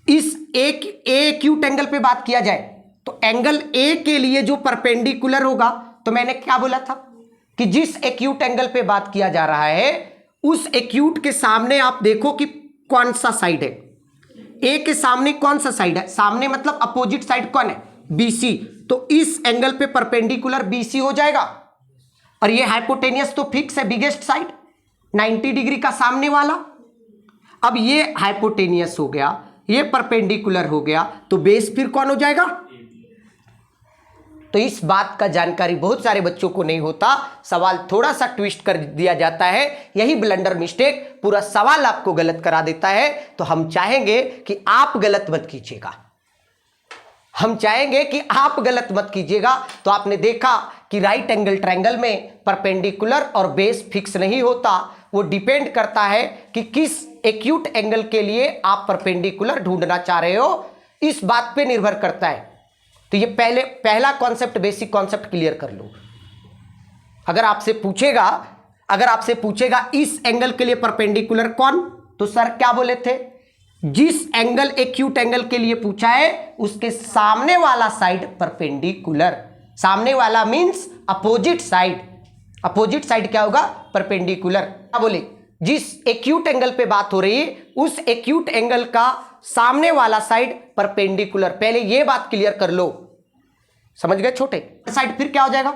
इस एक एक्यूट एंगल पे बात किया जाए, तो एंगल ए के लिए जो परपेंडिकुलर होगा, तो मैंने क्या बोला था कि जिस एक्यूट एंगल पे बात किया जा रहा है उस एक्यूट के सामने आप देखो कि कौन सा साइड है, ए के सामने कौन सा साइड है, सामने मतलब अपोजिट साइड कौन है, बीसी। तो इस एंगल पे परपेंडिकुलर बीसी हो जाएगा, और ये हाइपोटेनियस तो फिक्स है, बिगेस्ट साइड 90 डिग्री का सामने वाला। अब ये हाइपोटेनियस हो गया, ये परपेंडिकुलर हो गया, तो बेस फिर कौन हो जाएगा। तो इस बात का जानकारी बहुत सारे बच्चों को नहीं होता, सवाल थोड़ा सा ट्विस्ट कर दिया जाता है, यही ब्लंडर मिस्टेक पूरा सवाल आपको गलत करा देता है। तो हम चाहेंगे कि आप गलत मत कीजिएगा, हम चाहेंगे कि आप गलत मत कीजिएगा। तो आपने देखा कि राइट एंगल ट्रायंगल में परपेंडिकुलर और बेस फिक्स नहीं होता, वो डिपेंड करता है कि किस एक्यूट एंगल के लिए आप परपेंडिकुलर ढूंढना चाह रहे हो, इस बात पे निर्भर करता है। तो ये पहला कॉन्सेप्ट, बेसिक कॉन्सेप्ट क्लियर कर लो। अगर आपसे पूछेगा इस एंगल के लिए परपेंडिकुलर कौन, तो सर क्या बोले थे, जिस एंगल एक्यूट एंगल के लिए पूछा है उसके सामने वाला साइड परपेंडिकुलर। सामने वाला means opposite side, opposite side क्या होगा, परपेंडिकुलर। क्या बोले, जिस एक्यूट एंगल पे बात हो रही है उस एक्यूट एंगल का सामने वाला साइड परपेंडिकुलर। पहले ये बात क्लियर कर लो, समझ गए छोटे। साइड फिर क्या हो जाएगा,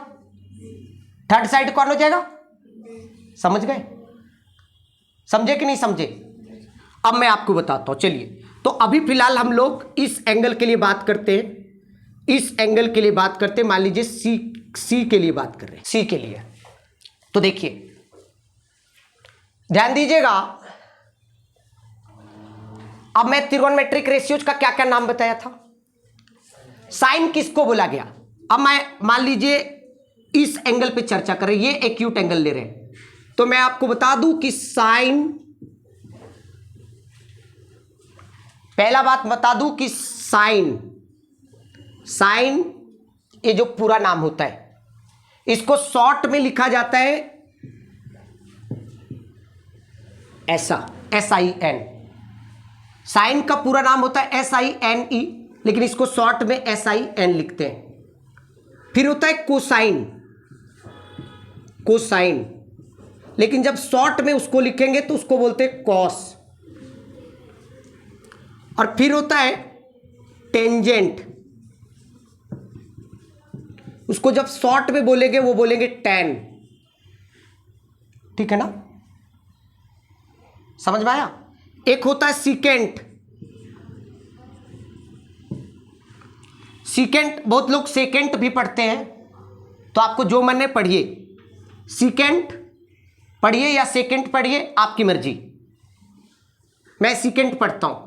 थर्ड साइड कौन हो जाएगा, समझ गए, समझे कि नहीं समझे। अब मैं आपको बताता हूं, चलिए। तो अभी फिलहाल हम लोग इस एंगल के लिए बात करते हैं, इस एंगल के लिए बात करते हैं, मान लीजिए सी के लिए बात कर रहे हैं, सी के लिए। तो देखिए ध्यान दीजिएगा, अब मैं त्रिगोनोमेट्रिक रेशियोज का क्या क्या नाम बताया था, साइन किसको बोला गया। अब मैं मान लीजिए इस एंगल पे चर्चा कर रहे हैं, ये एक्यूट एंगल ले रहे हैं, तो मैं आपको बता दूं कि साइन, पहला बात बता दूं कि साइन ये जो पूरा नाम होता है इसको शॉर्ट में लिखा जाता है ऐसा, SIN। साइन का पूरा नाम होता है SINE, लेकिन इसको शॉर्ट में SIN लिखते हैं। फिर होता है कोसाइन, कोसाइन, लेकिन जब शॉर्ट में उसको लिखेंगे तो उसको बोलते हैं कॉस। और फिर होता है टेंजेंट, उसको जब शॉर्ट में बोलेंगे वो बोलेंगे टैन। ठीक है ना, समझ में आया। एक होता है सीकेंट, सीकेंट, बहुत लोग सेकेंट भी पढ़ते हैं, तो आपको जो मन है पढ़िए, सीकेंट पढ़िए या सेकेंट पढ़िए, आपकी मर्जी। मैं सीकेंट पढ़ता हूं,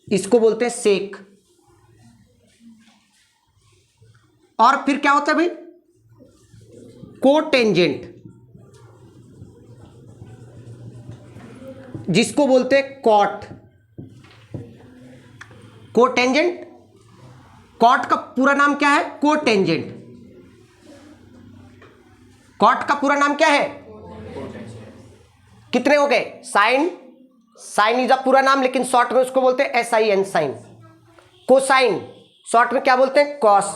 इसको बोलते हैं सेक। और फिर क्या होता है भाई, कोटेंजेंट, जिसको बोलते हैं कॉट। कोटेंजेंट, कॉट का पूरा नाम क्या है, कोटेंजेंट। कॉट का पूरा नाम क्या है, कितने हो गए, साइन, साइन इज अ पूरा नाम, लेकिन शॉर्ट में उसको बोलते हैं SIN, साइन। कोसाइन शॉर्ट में क्या बोलते हैं, cos.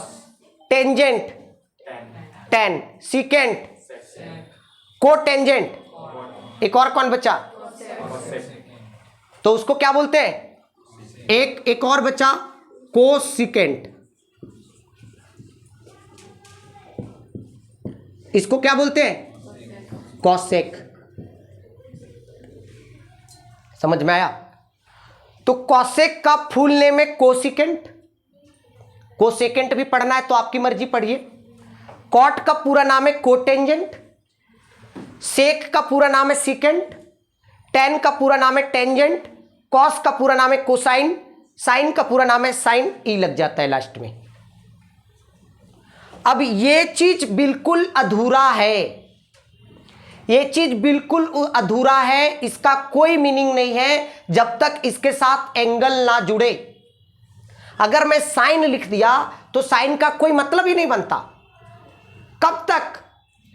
Tangent, ten. Secant, cotangent. एक और कौन बचा, तो उसको क्या बोलते हैं, एक और बचा, कोसिकेंट। इसको क्या बोलते हैं, कॉसेक। समझ में आया। तो कॉसेक का फुल नेम है कोसिकेंट। कोसेकेंट भी पढ़ना है तो आपकी मर्जी पढ़िए। कॉट का पूरा नाम है कोटेंजेंट, सेक का पूरा नाम है सीकेंट, टेन का पूरा नाम है टेंजेंट, कॉस का पूरा नाम है कोसाइन, साइन का पूरा नाम है साइन, ई लग जाता है लास्ट में। अब ये चीज बिल्कुल अधूरा है, ये चीज बिल्कुल अधूरा है, इसका कोई मीनिंग नहीं है जब तक इसके साथ एंगल ना जुड़े। अगर मैं साइन लिख दिया तो साइन का कोई मतलब ही नहीं बनता। कब तक,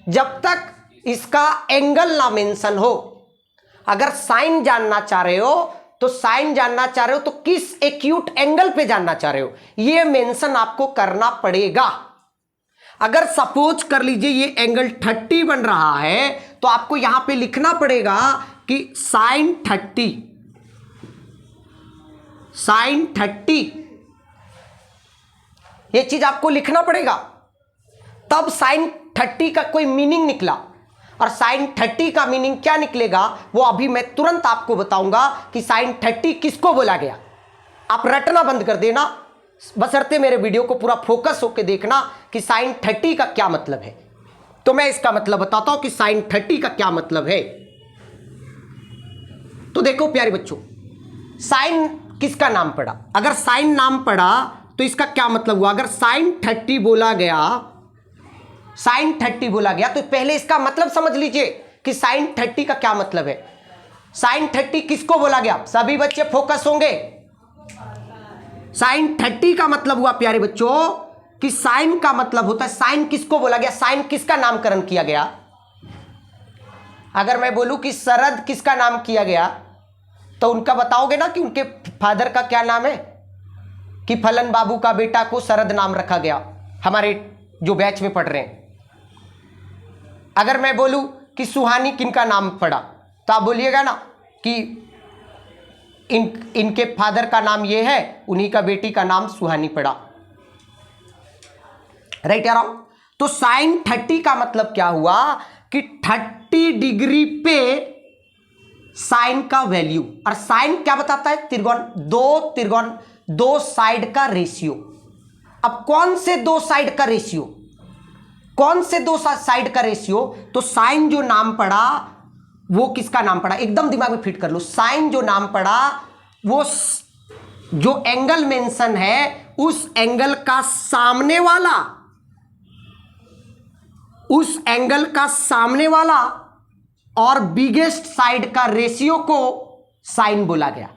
जब तक इसका एंगल ना मेंशन हो। अगर साइन जानना चाह रहे हो तो साइन जानना चाह रहे हो तो किस एक्यूट एंगल पे जानना चाह रहे हो, ये मेंशन आपको करना पड़ेगा। अगर सपोज कर लीजिए ये एंगल 30 बन रहा है तो आपको यहां पे लिखना पड़ेगा कि साइन 30, साइन 30, ये चीज आपको लिखना पड़ेगा, तब साइन 30 का कोई मीनिंग निकला। और साइन 30 का मीनिंग क्या निकलेगा वो अभी मैं तुरंत आपको बताऊंगा कि साइन 30 किसको बोला गया। आप रटना बंद कर देना, बशर्ते मेरे वीडियो को पूरा फोकस होकर देखना कि साइन 30 का क्या मतलब है। तो मैं इसका मतलब बताता हूं कि साइन 30 का क्या मतलब है। तो देखो प्यारे बच्चों, साइन किसका नाम पड़ा, अगर साइन नाम पड़ा तो इसका क्या मतलब हुआ। अगर साइन 30 बोला गया, साइन 30 बोला गया तो पहले इसका मतलब समझ लीजिए कि साइन 30 का क्या मतलब है। साइन 30 किसको बोला गया, सभी बच्चे फोकस होंगे। साइन 30 का मतलब हुआ प्यारे बच्चों कि साइन का मतलब होता है, साइन किसको बोला गया, साइन किसका नामकरण किया गया। अगर मैं बोलूं कि शरद किसका नाम किया गया तो उनका बताओगे ना कि उनके फादर का क्या नाम है, कि फलन बाबू का बेटा को शरद नाम रखा गया, हमारे जो बैच में पढ़ रहे हैं। अगर मैं बोलूं कि सुहानी किनका नाम पड़ा तो आप बोलिएगा ना कि इनके फादर का नाम ये है, उन्हीं का बेटी का नाम सुहानी पड़ा। राइट या रॉन्ग। तो साइन 30 का मतलब क्या हुआ कि 30 डिग्री पे साइन का वैल्यू, और साइन क्या बताता है, त्रिकोण, दो साइड का रेशियो। अब कौन से दो साइड का रेशियो, कौन से दो साइड का रेशियो, तो साइन जो नाम पड़ा वो किसका नाम पड़ा, एकदम दिमाग में फिट कर लो। साइन जो नाम पड़ा वो जो एंगल मेंशन है उस एंगल का सामने वाला, उस एंगल का सामने वाला और बिगेस्ट साइड का रेशियो को साइन बोला गया।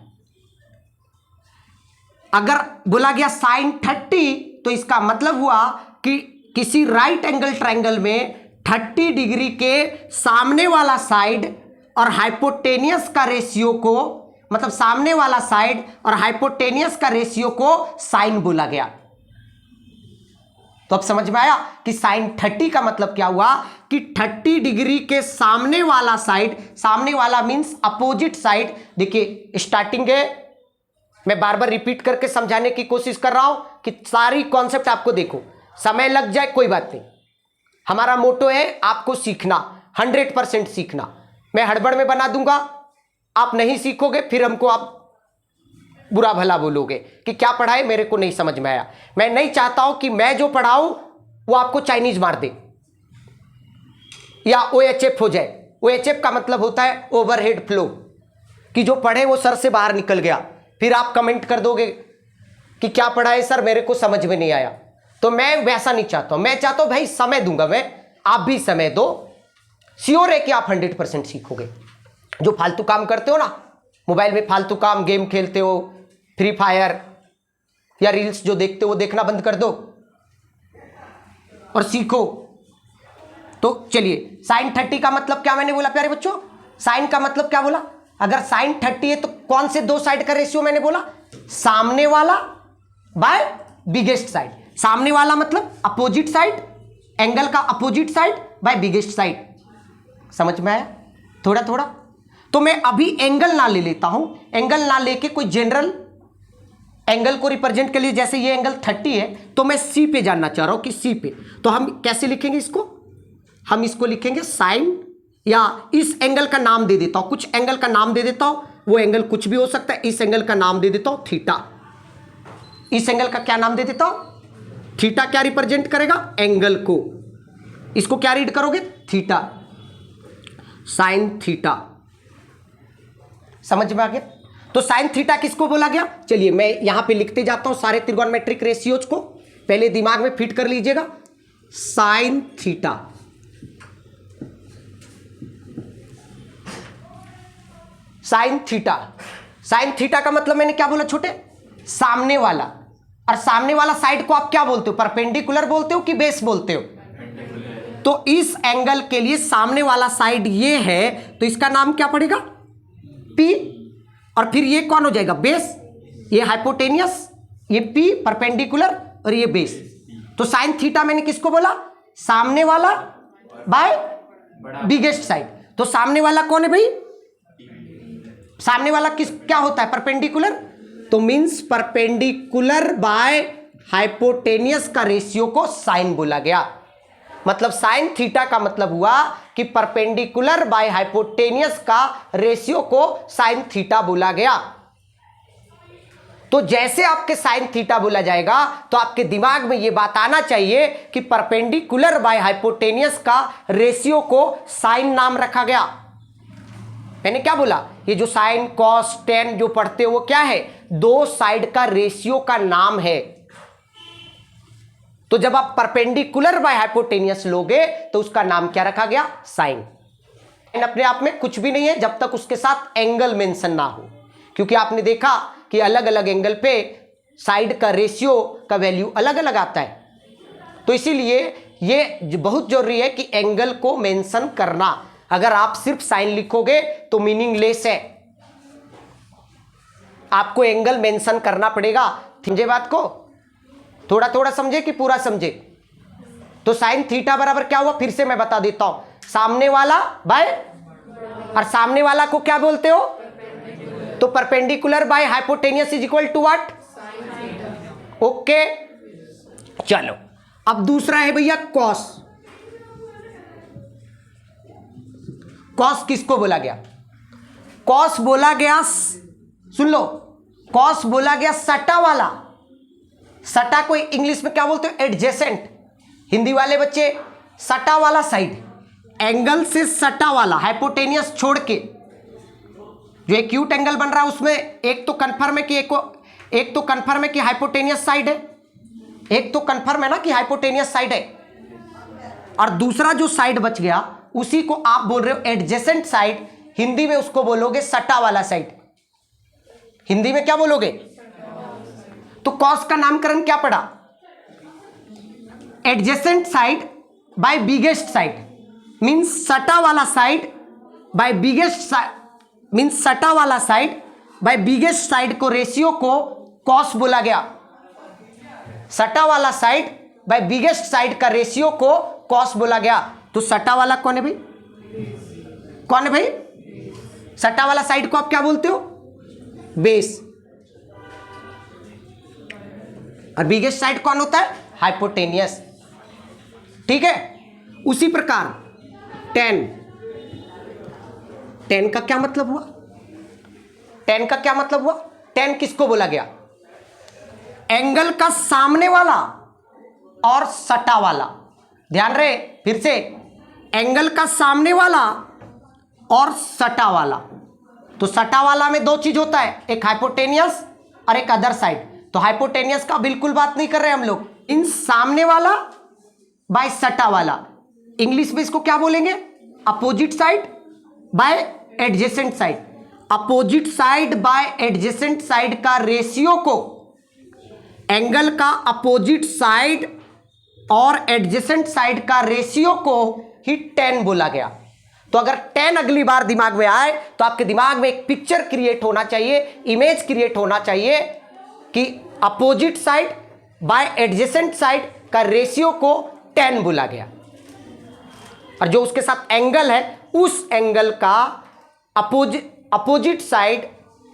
अगर बोला गया साइन 30 तो इसका मतलब हुआ कि किसी राइट एंगल ट्रायंगल में 30 डिग्री के सामने वाला साइड और हाइपोटेनियस का रेशियो को, मतलब सामने वाला साइड और हाइपोटेनियस का रेशियो को साइन बोला गया। तो अब समझ में आया कि साइन 30 का मतलब क्या हुआ कि 30 डिग्री के सामने वाला साइड, सामने वाला मींस अपोजिट साइड। देखिए स्टार्टिंग है, मैं बार बार रिपीट करके समझाने की कोशिश कर रहा हूं कि सारी कॉन्सेप्ट आपको देखो, समय लग जाए कोई बात नहीं। हमारा मोटो है आपको सीखना, 100% सीखना। मैं हड़बड़ में बना दूंगा, आप नहीं सीखोगे फिर हमको आप बुरा भला बोलोगे कि क्या पढ़ाए, मेरे को नहीं समझ में आया। मैं नहीं चाहता हूं कि मैं जो पढ़ाऊं वो आपको चाइनीज मार दे या OHF हो जाए। OHF का मतलब होता है ओवरहेड फ्लो, कि जो पढ़े वो सर से बाहर निकल गया, फिर आप कमेंट कर दोगे कि क्या पढ़ाए सर, मेरे को समझ में नहीं आया। तो मैं वैसा नहीं चाहता हूं। मैं चाहता हूं भाई समय दूंगा मैं, आप भी समय दो, श्योर है कि आप 100% सीखोगे। जो फालतू काम करते हो ना, मोबाइल में फालतू काम, गेम खेलते हो, फ्री फायर या रील्स जो देखते हो वो देखना बंद कर दो और सीखो। तो चलिए, साइन 30 का मतलब क्या मैंने बोला प्यारे बच्चों? साइन का मतलब क्या बोला? अगर साइन 30 है तो कौन से दो साइड का रेशियो मैंने बोला? सामने वाला बाय बिगेस्ट साइड। सामने वाला मतलब अपोजिट साइड, एंगल का opposite side by biggest side. समझ में आया थोड़ा थोड़ा? तो मैं अभी एंगल ना ले लेता हूं, एंगल ना लेके कोई जनरल एंगल को रिप्रेजेंट के लिए, जैसे ये एंगल 30 है तो मैं सी पे जानना चाह रहा हूं कि सी पे, तो हम कैसे लिखेंगे इसको? हम इसको लिखेंगे साइन, या इस एंगल का नाम दे देता हूं, कुछ एंगल का नाम दे देता हूं, वो एंगल कुछ भी हो सकता है। इस एंगल का नाम दे देता हूं थीटा। इस एंगल का क्या नाम दे देता हूं? थीटा क्या रिप्रेजेंट करेगा? एंगल को। इसको क्या रीड करोगे? Theta, sine theta. समझ में आ गया? तो साइन थीटा किसको बोला गया? चलिए मैं यहां पे लिखते जाता हूं सारे त्रिगोनोमेट्रिक रेशियोज को, पहले दिमाग में फिट कर लीजिएगा। Sine theta, sine theta. Sine theta का मतलब मैंने क्या बोला छोटे? सामने वाला। और सामने वाला साइड को आप क्या बोलते हो? परपेंडिकुलर बोलते हो कि बेस बोलते हो? तो इस एंगल के लिए सामने वाला साइड ये है, तो इसका नाम क्या पड़ेगा? P। और फिर ये कौन हो जाएगा? बेस। ये हाइपोटेनियस, ये P परपेंडिकुलर और ये बेस। तो साइन थीटा मैंने किसको बोला? सामने वाला बाय बिगेस्ट साइड। तो सामने वाला कौन है भाई? सामने वाला किस क्या होता है? परपेंडिकुलर। तो मींस परपेंडिकुलर बाय हाइपोटेनियस का रेशियो को साइन बोला गया। मतलब साइन थीटा का मतलब हुआ कि परपेंडिकुलर बाय हाइपोटेनियस का रेशियो को साइन थीटा बोला गया। तो जैसे आपके साइन थीटा बोला जाएगा तो आपके दिमाग में यह बात आना चाहिए कि परपेंडिकुलर बाय हाइपोटेनियस का रेशियो को साइन नाम रखा गया। मैंने क्या बोला? ये जो साइन कॉस टेन जो पढ़ते हो वो क्या है? दो साइड का रेशियो का नाम है। तो जब आप परपेंडिकुलर बाय हाइपोटेनियस लोगे तो उसका नाम क्या रखा गया? साइन। अपने आप में कुछ भी नहीं है जब तक उसके साथ एंगल मेंशन ना हो, क्योंकि आपने देखा कि अलग अलग एंगल पे साइड का रेशियो का वैल्यू अलग अलग आता है। तो इसीलिए ये बहुत जरूरी है कि एंगल को मेंशन करना। अगर आप सिर्फ साइन लिखोगे तो मीनिंगलेस है, आपको एंगल मेंशन करना पड़ेगा। समझे बात को? थोड़ा थोड़ा समझे कि पूरा समझे? तो साइन थीटा बराबर क्या हुआ? फिर से मैं बता देता हूं, सामने वाला बाय, और सामने वाला को क्या बोलते हो? तो perpendicular by hypotenuse is equal to what? Okay चलो, अब दूसरा है भैया कॉस। कॉस किसको बोला गया? कॉस बोला गया, सुन लो, कॉस बोला गया सटा वाला। सटा को इंग्लिश में क्या बोलते हो? एडजेसेंट। हिंदी वाले बच्चे सटा वाला साइड, एंगल से सटा वाला, हाइपोटेनियस छोड़ के जो एक्यूट एंगल बन रहा है उसमें एक तो कंफर्म है कि एक तो कंफर्म है कि हाइपोटेनियस साइड है, एक तो कंफर्म है ना कि हाइपोटेनियस साइड है, और दूसरा जो साइड बच गया उसी को आप बोल रहे हो एडजेसेंट साइड। हिंदी में उसको बोलोगे सटा वाला साइड। हिंदी में क्या बोलोगे? तो कॉस का नामकरण क्या पड़ा? Adjacent side by biggest side, means सटा वाला side by biggest side, means सटा वाला साइड बाय बिगेस्ट साइड को रेशियो को कॉस बोला गया। सटा वाला साइड बाय बिगेस्ट साइड का रेशियो को कॉस बोला गया। तो सटा वाला कौन है भाई? कौन है भाई? सटा वाला साइड को आप क्या बोलते हो? बेस। और बिगेस्ट साइड कौन होता है? हाइपोटेनियस। ठीक है, उसी प्रकार टेन, टेन का क्या मतलब हुआ? टेन का क्या मतलब हुआ? tan किसको बोला गया? एंगल का सामने वाला और सटा वाला। ध्यान रहे, फिर से, एंगल का सामने वाला और सटा वाला। तो सटा वाला में दो चीज होता है, एक हाइपोटेनियस और एक अदर साइड। तो हाइपोटेनियस का बिल्कुल बात नहीं कर रहे हम लोग, इन सामने वाला बाय सटा वाला। इंग्लिश में इसको क्या बोलेंगे? Opposite side by adjacent side. Opposite side by adjacent side का रेशियो को, एंगल का अपोजिट साइड और एडजेसेंट साइड का रेशियो को ही tan बोला गया। तो अगर tan अगली बार दिमाग में आए तो आपके दिमाग में एक पिक्चर क्रिएट होना चाहिए, इमेज क्रिएट होना चाहिए कि opposite side by adjacent side का रेशियो को tan बोला गया, और जो उसके साथ एंगल है उस एंगल का opposite side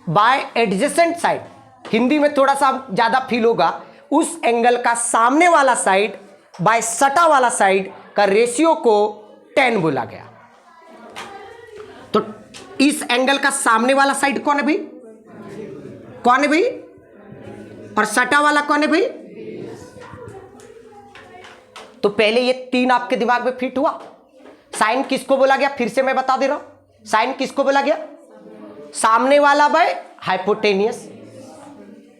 by adjacent side, Hindi में थोड़ा सा ज्यादा फील होगा, उस एंगल का सामने वाला साइड बाय सटा वाला साइड का रेशियो को tan बोला गया। तो इस एंगल का सामने वाला साइड कौन है भाई? कौन है भाई? और सटा वाला कौन है भाई? तो पहले ये तीन आपके दिमाग में फिट हुआ। साइन किसको बोला गया? फिर से मैं बता दे रहा हूं, साइन किसको बोला गया? सामने वाला बाय हाइपोटेनियस।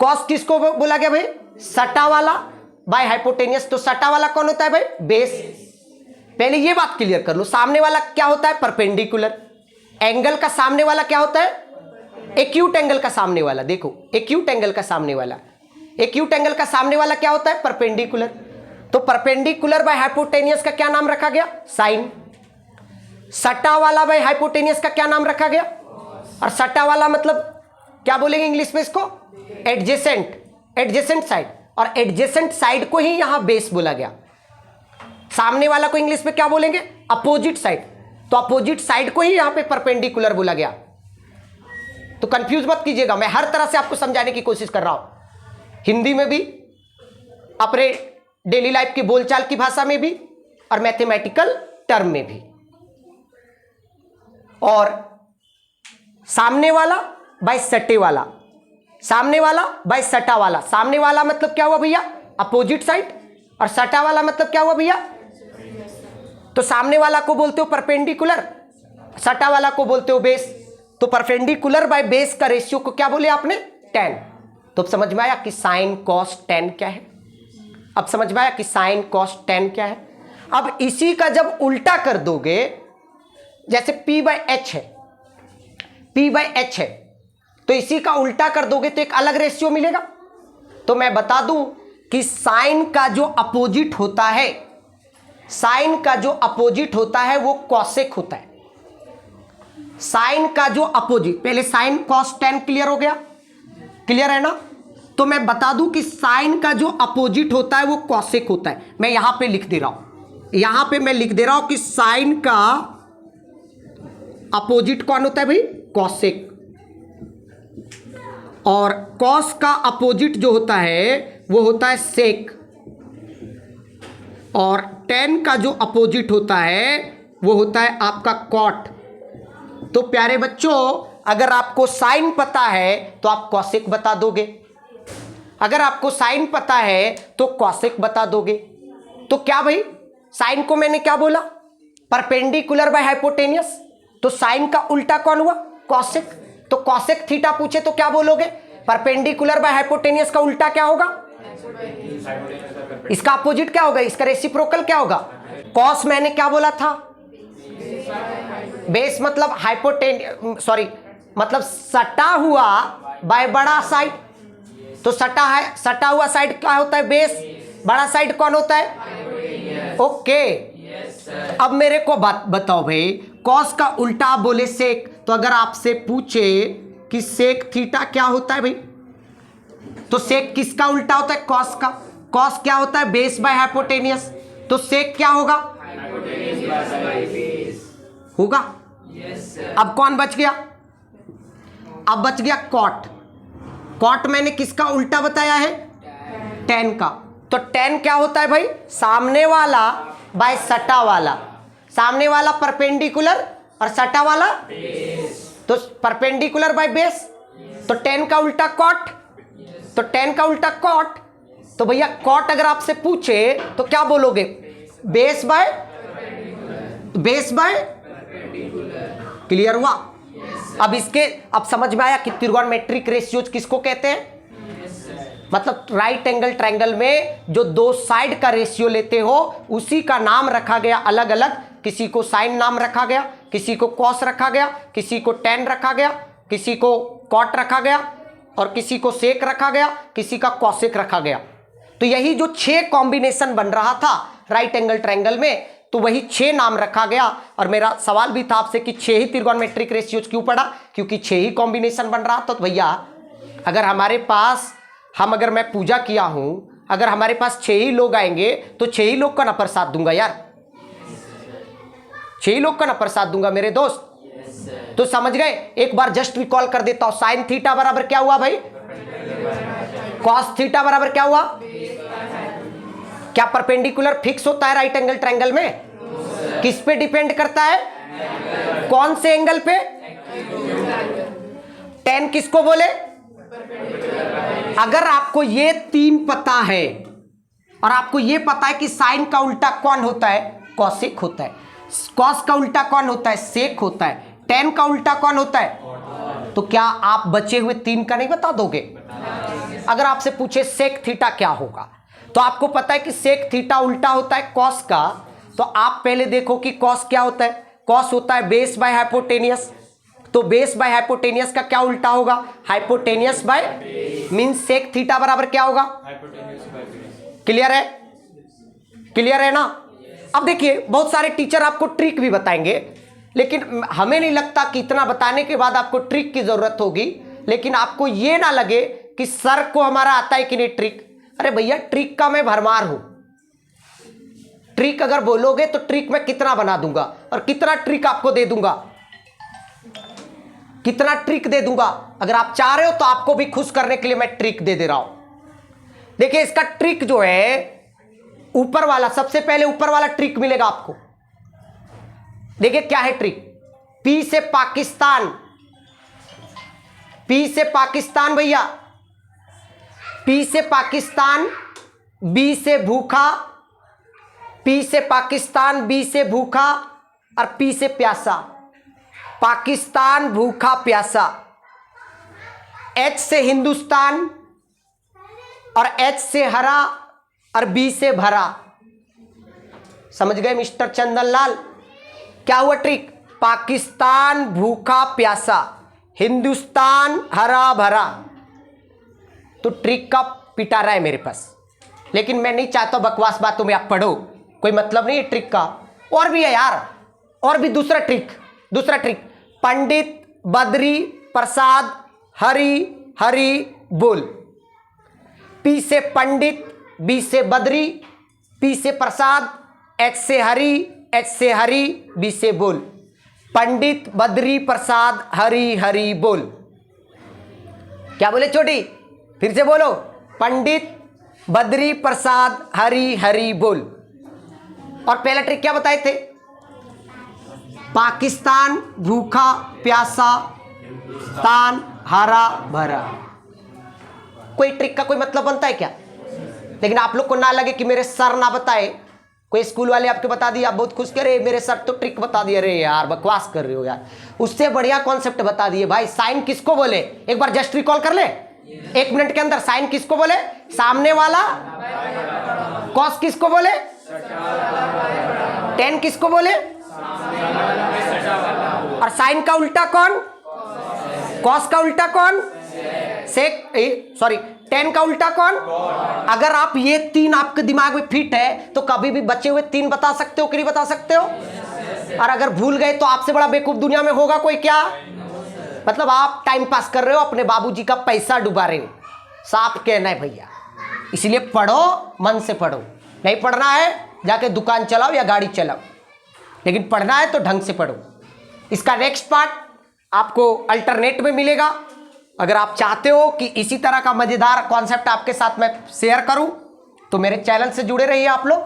कॉस किसको बोला गया भाई? सटा वाला बाय हाइपोटेनियस। तो सटा वाला कौन होता है भाई? बेस। पहले ये बात क्लियर कर लो, सामने वाला क्या होता है? परपेंडिकुलर। एंगल का सामने वाला क्या होता है? एक्यूट एंगल का सामने वाला। देखो, एक्यूट एंगल का सामने वाला, एक्यूट एंगल का सामने वाला क्या होता है? परपेंडिकुलर। तो परपेंडिकुलर बाय हाइपोटेनियस का क्या नाम रखा गया? साइन। सटा वाला बाय हाइपोटेनियस का क्या नाम रखा गया? और सटा वाला मतलब क्या बोलेंगे इंग्लिश में इसको? एडजेसेंट। एडजेसेंट साइड, और एडजेसेंट साइड को ही यहां बेस बोला गया। सामने वाला को इंग्लिश में क्या बोलेंगे? Opposite side. तो अपोजिट साइड को ही यहां पे परपेंडिकुलर बोला गया। तो कंफ्यूज मत कीजिएगा, मैं हर तरह से आपको समझाने की कोशिश कर रहा हूं, हिंदी में भी, अपने डेली लाइफ की बोलचाल की भाषा में भी, और मैथमेटिकल टर्म में भी। और सामने वाला बाय सटे वाला, सामने वाला बाय सटा वाला। सामने वाला मतलब क्या हुआ भैया? Opposite side. और सटा वाला मतलब क्या हुआ भैया? तो सामने वाला को बोलते हो परपेंडिकुलर, सटा वाला को बोलते हो बेस। तो परपेंडिकुलर बाय बेस का रेशियो को क्या बोले आपने? tan। तो अब समझ में आया कि साइन कॉस tan क्या है? अब समझ में आया कि साइन कॉस tan क्या है? अब इसी का जब उल्टा कर दोगे, जैसे P बाय H है, P बाय H है, तो इसी का उल्टा कर दोगे तो एक अलग रेशियो मिलेगा। तो मैं बता दूं कि साइन का जो अपोजिट होता है, साइन का जो अपोजिट होता है वो कॉसेक होता है। साइन का जो अपोजिट, पहले साइन कॉस tan क्लियर हो गया? क्लियर है ना? तो मैं बता दूं कि साइन का जो अपोजिट होता है वो कॉसेक होता है। मैं यहां पे लिख दे रहा हूं, यहां पे मैं लिख दे रहा हूं कि साइन का अपोजिट कौन होता है भाई? कॉसेक। और कॉस का अपोजिट जो होता है वो होता है सेक। और tan का जो अपोजिट होता है वो होता है आपका कॉट। तो प्यारे बच्चों, अगर आपको साइन पता है तो आप कॉसेक बता दोगे, अगर आपको साइन पता है तो कॉसेक बता दोगे। तो क्या भाई, साइन को मैंने क्या बोला? Perpendicular by hypotenuse. तो साइन का उल्टा कौन हुआ? कॉसेक। तो कॉसेक थीटा पूछे तो क्या बोलोगे? परपेंडिकुलर बाय हाइपोटेनियस का उल्टा क्या होगा? इसका अपोजिट क्या होगा? इसका रेसिप्रोकल क्या होगा? कॉस मैंने क्या बोला था? बेस मतलब मतलब सटा हुआ बाय बड़ा साइड। तो सटा हुआ साइड क्या होता है? बेस। बड़ा साइड कौन होता है? ओके। अब मेरे को बात बताओ भाई, कॉस का उल्टा आप बोले सेक। तो अगर आपसे पूछे कि सेक थीटा क्या होता है भाई, तो सेक किसका उल्टा होता है? कॉस का। कॉस क्या होता है? Base by hypotenuse. तो सेक क्या होगा? होगा। अब कौन बच गया? अब बच गया कॉट। कॉट मैंने किसका उल्टा बताया है? tan का। तो tan क्या होता है भाई? सामने वाला बाय सटा वाला। सामने वाला परपेंडिकुलर और सटा वाला बेस। तो परपेंडिकुलर बाय बेस, तो tan का उल्टा cot, तो tan का उल्टा cot, तो भैया cot अगर आपसे पूछे तो क्या बोलोगे? बेस बाय क्लियर हुआ? अब समझ में आया कि त्रिगोनोमेट्रिक रेशियोज किसको कहते हैं? मतलब राइट एंगल ट्रायंगल में जो दो साइड का रेशियो लेते हो उसी का नाम रखा गया अलग अलग। किसी को साइन नाम रखा गया, किसी को कॉस रखा गया, किसी को टेन रखा गया, किसी को कॉट रखा गया और किसी को सेक रखा गया, किसी का कॉसेक रखा गया। तो यही जो 6 कॉम्बिनेशन बन रहा था राइट एंगल ट्रायंगल में, तो वही 6 नाम रखा गया। और मेरा सवाल भी था आपसे कि 6 ही त्रिगोनोमेट्रिक रेशियोज क्यों पढ़ा? क्योंकि 6 ही कॉम्बिनेशन बन रहा था। तो भैया अगर हमारे पास अगर मैं पूजा किया हूं, अगर हमारे पास 6 ही लोग आएंगे तो 6 ही लोग का ना प्रसाद दूंगा यार, 6 ही लोग का ना प्रसाद दूंगा मेरे दोस्त। तो समझ गए? एक बार जस्ट रिकॉल कर देता हूं। साइन थीटा बराबर क्या हुआ भाई? कॉस थीटा बराबर क्या हुआ? क्या परपेंडिकुलर फिक्स होता है राइट एंगल ट्रायंगल में? किस पे डिपेंड करता है? कौन से एंगल पे? टेन किसको बोले? अगर आपको ये 3 पता है और आपको ये पता है कि साइन का उल्टा कौन होता है? कॉसेक होता है। कॉस का उल्टा कौन होता है? सेक होता है। टेन का उल्टा कौन होता है? तो क्या आप बचे हुए 3 का नहीं बता दोगे? अगर आपसे पूछे सेक थीटा क्या होगा, तो आपको पता है कि सेक थीटा उल्टा होता है कॉस का। तो आप पहले देखो कि कॉस क्या होता है। कॉस होता है बेस बाय हाइपोटेनियस। तो बेस बाय हाइपोटेनियस का क्या उल्टा होगा? Hypotenuse by, means sec theta बराबर क्या होगा? क्लियर है? क्लियर है ना? अब देखिए बहुत सारे टीचर आपको ट्रिक भी बताएंगे, लेकिन हमें नहीं लगता कि इतना बताने के बाद आपको ट्रिक की जरूरत होगी। लेकिन आपको यह ना लगे कि सर को हमारा आता है कि नहीं ट्रिक। अरे भैया ट्रिक का मैं भरमार हूं। ट्रिक अगर बोलोगे तो ट्रिक मैं कितना बना दूंगा और कितना ट्रिक आपको दे दूंगा, कितना ट्रिक दे दूंगा। अगर आप चाह रहे हो तो आपको भी खुश करने के लिए मैं ट्रिक दे रहा हूं। देखिए इसका ट्रिक जो है ऊपर वाला, सबसे पहले ऊपर वाला ट्रिक मिलेगा आपको। देखिए क्या है ट्रिक? पी से पाकिस्तान, पी से पाकिस्तान भैया, पी से पाकिस्तान, बी से भूखा, पी से पाकिस्तान, बी से भूखा और पी से प्यासा। पाकिस्तान भूखा प्यासा। एच से हिंदुस्तान और एच से हरा और बी से भरा। समझ गए मिस्टर चंदनलाल? क्या हुआ ट्रिक? पाकिस्तान भूखा प्यासा, हिंदुस्तान हरा भरा। तो ट्रिक का पिटारा है मेरे पास, लेकिन मैं नहीं चाहता बकवास बातों में आप पढ़ो, कोई मतलब नहीं है ट्रिक का। और भी है यार, और भी दूसरा ट्रिक। पंडित बद्री प्रसाद हरी हरी बोल। पी से पंडित, बी से बद्री, पी से प्रसाद, एच से हरी, एच से हरी, बी से बोल। पंडित बद्री प्रसाद हरी हरी बोल। क्या बोले छोटी? फिर से बोलो। पंडित बद्री प्रसाद हरी हरी बोल। और पहला ट्रिक क्या बताए थे? पाकिस्तान भूखा प्यासा, तान हरा भरा। कोई ट्रिक का कोई मतलब बनता है क्या? लेकिन आप लोग को ना लगे कि मेरे सर ना बताए, कोई स्कूल वाले आपके बता दिए, आप बहुत खुश करे मेरे सर तो ट्रिक बता दिए। अरे यार बकवास कर रहे हो यार, उससे बढ़िया कॉन्सेप्ट बता दिए भाई। साइन किसको बोले? एक बार जस्ट रिकॉल कर ले 1 मिनट के अंदर। साइन किसको बोले? सामने वाला। कॉस किसको बोले? टेन किसको बोले? और साइन का उल्टा कौन? कॉस का उल्टा कौन? सेक, सॉरी टेन का उल्टा कौन? अगर आप ये 3 आपके दिमाग में फिट है तो कभी भी बचे हुए 3 बता सकते हो कि नहीं बता सकते हो? और अगर भूल गए तो आपसे बड़ा बेवकूफ दुनिया में होगा कोई क्या? मतलब आप टाइम पास कर रहे हो, अपने बाबूजी का पैसा डुबा रहे हो, साफ कहना है भैया। इसलिए पढ़ो, मन से पढ़ो। नहीं पढ़ना है जाके दुकान चलाओ या गाड़ी चलाओ, लेकिन पढ़ना है तो ढंग से पढ़ो। इसका नेक्स्ट पार्ट आपको अल्टरनेट में मिलेगा। अगर आप चाहते हो कि इसी तरह का मजेदार कॉन्सेप्ट आपके साथ मैं शेयर करूं तो मेरे चैनल से जुड़े रहिए आप लोग।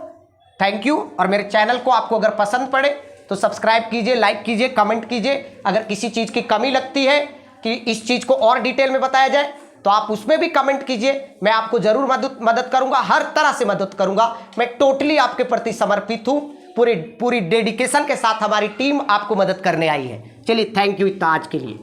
Thank you. और मेरे चैनल को आपको अगर पसंद पड़े तो सब्सक्राइब कीजिए, लाइक कीजिए, कमेंट कीजिए। अगर किसी चीज़ की कमी लगती है कि इस चीज़ को और डिटेल में बताया जाए तो आप उसमें भी कमेंट कीजिए, मैं आपको जरूर मदद करूंगा, हर तरह से मदद करूंगा। मैं टोटली आपके प्रति समर्पित हूं, पूरी डेडिकेशन के साथ हमारी टीम आपको मदद करने आई है। चलिए, थैंक यू इतना आज के लिए।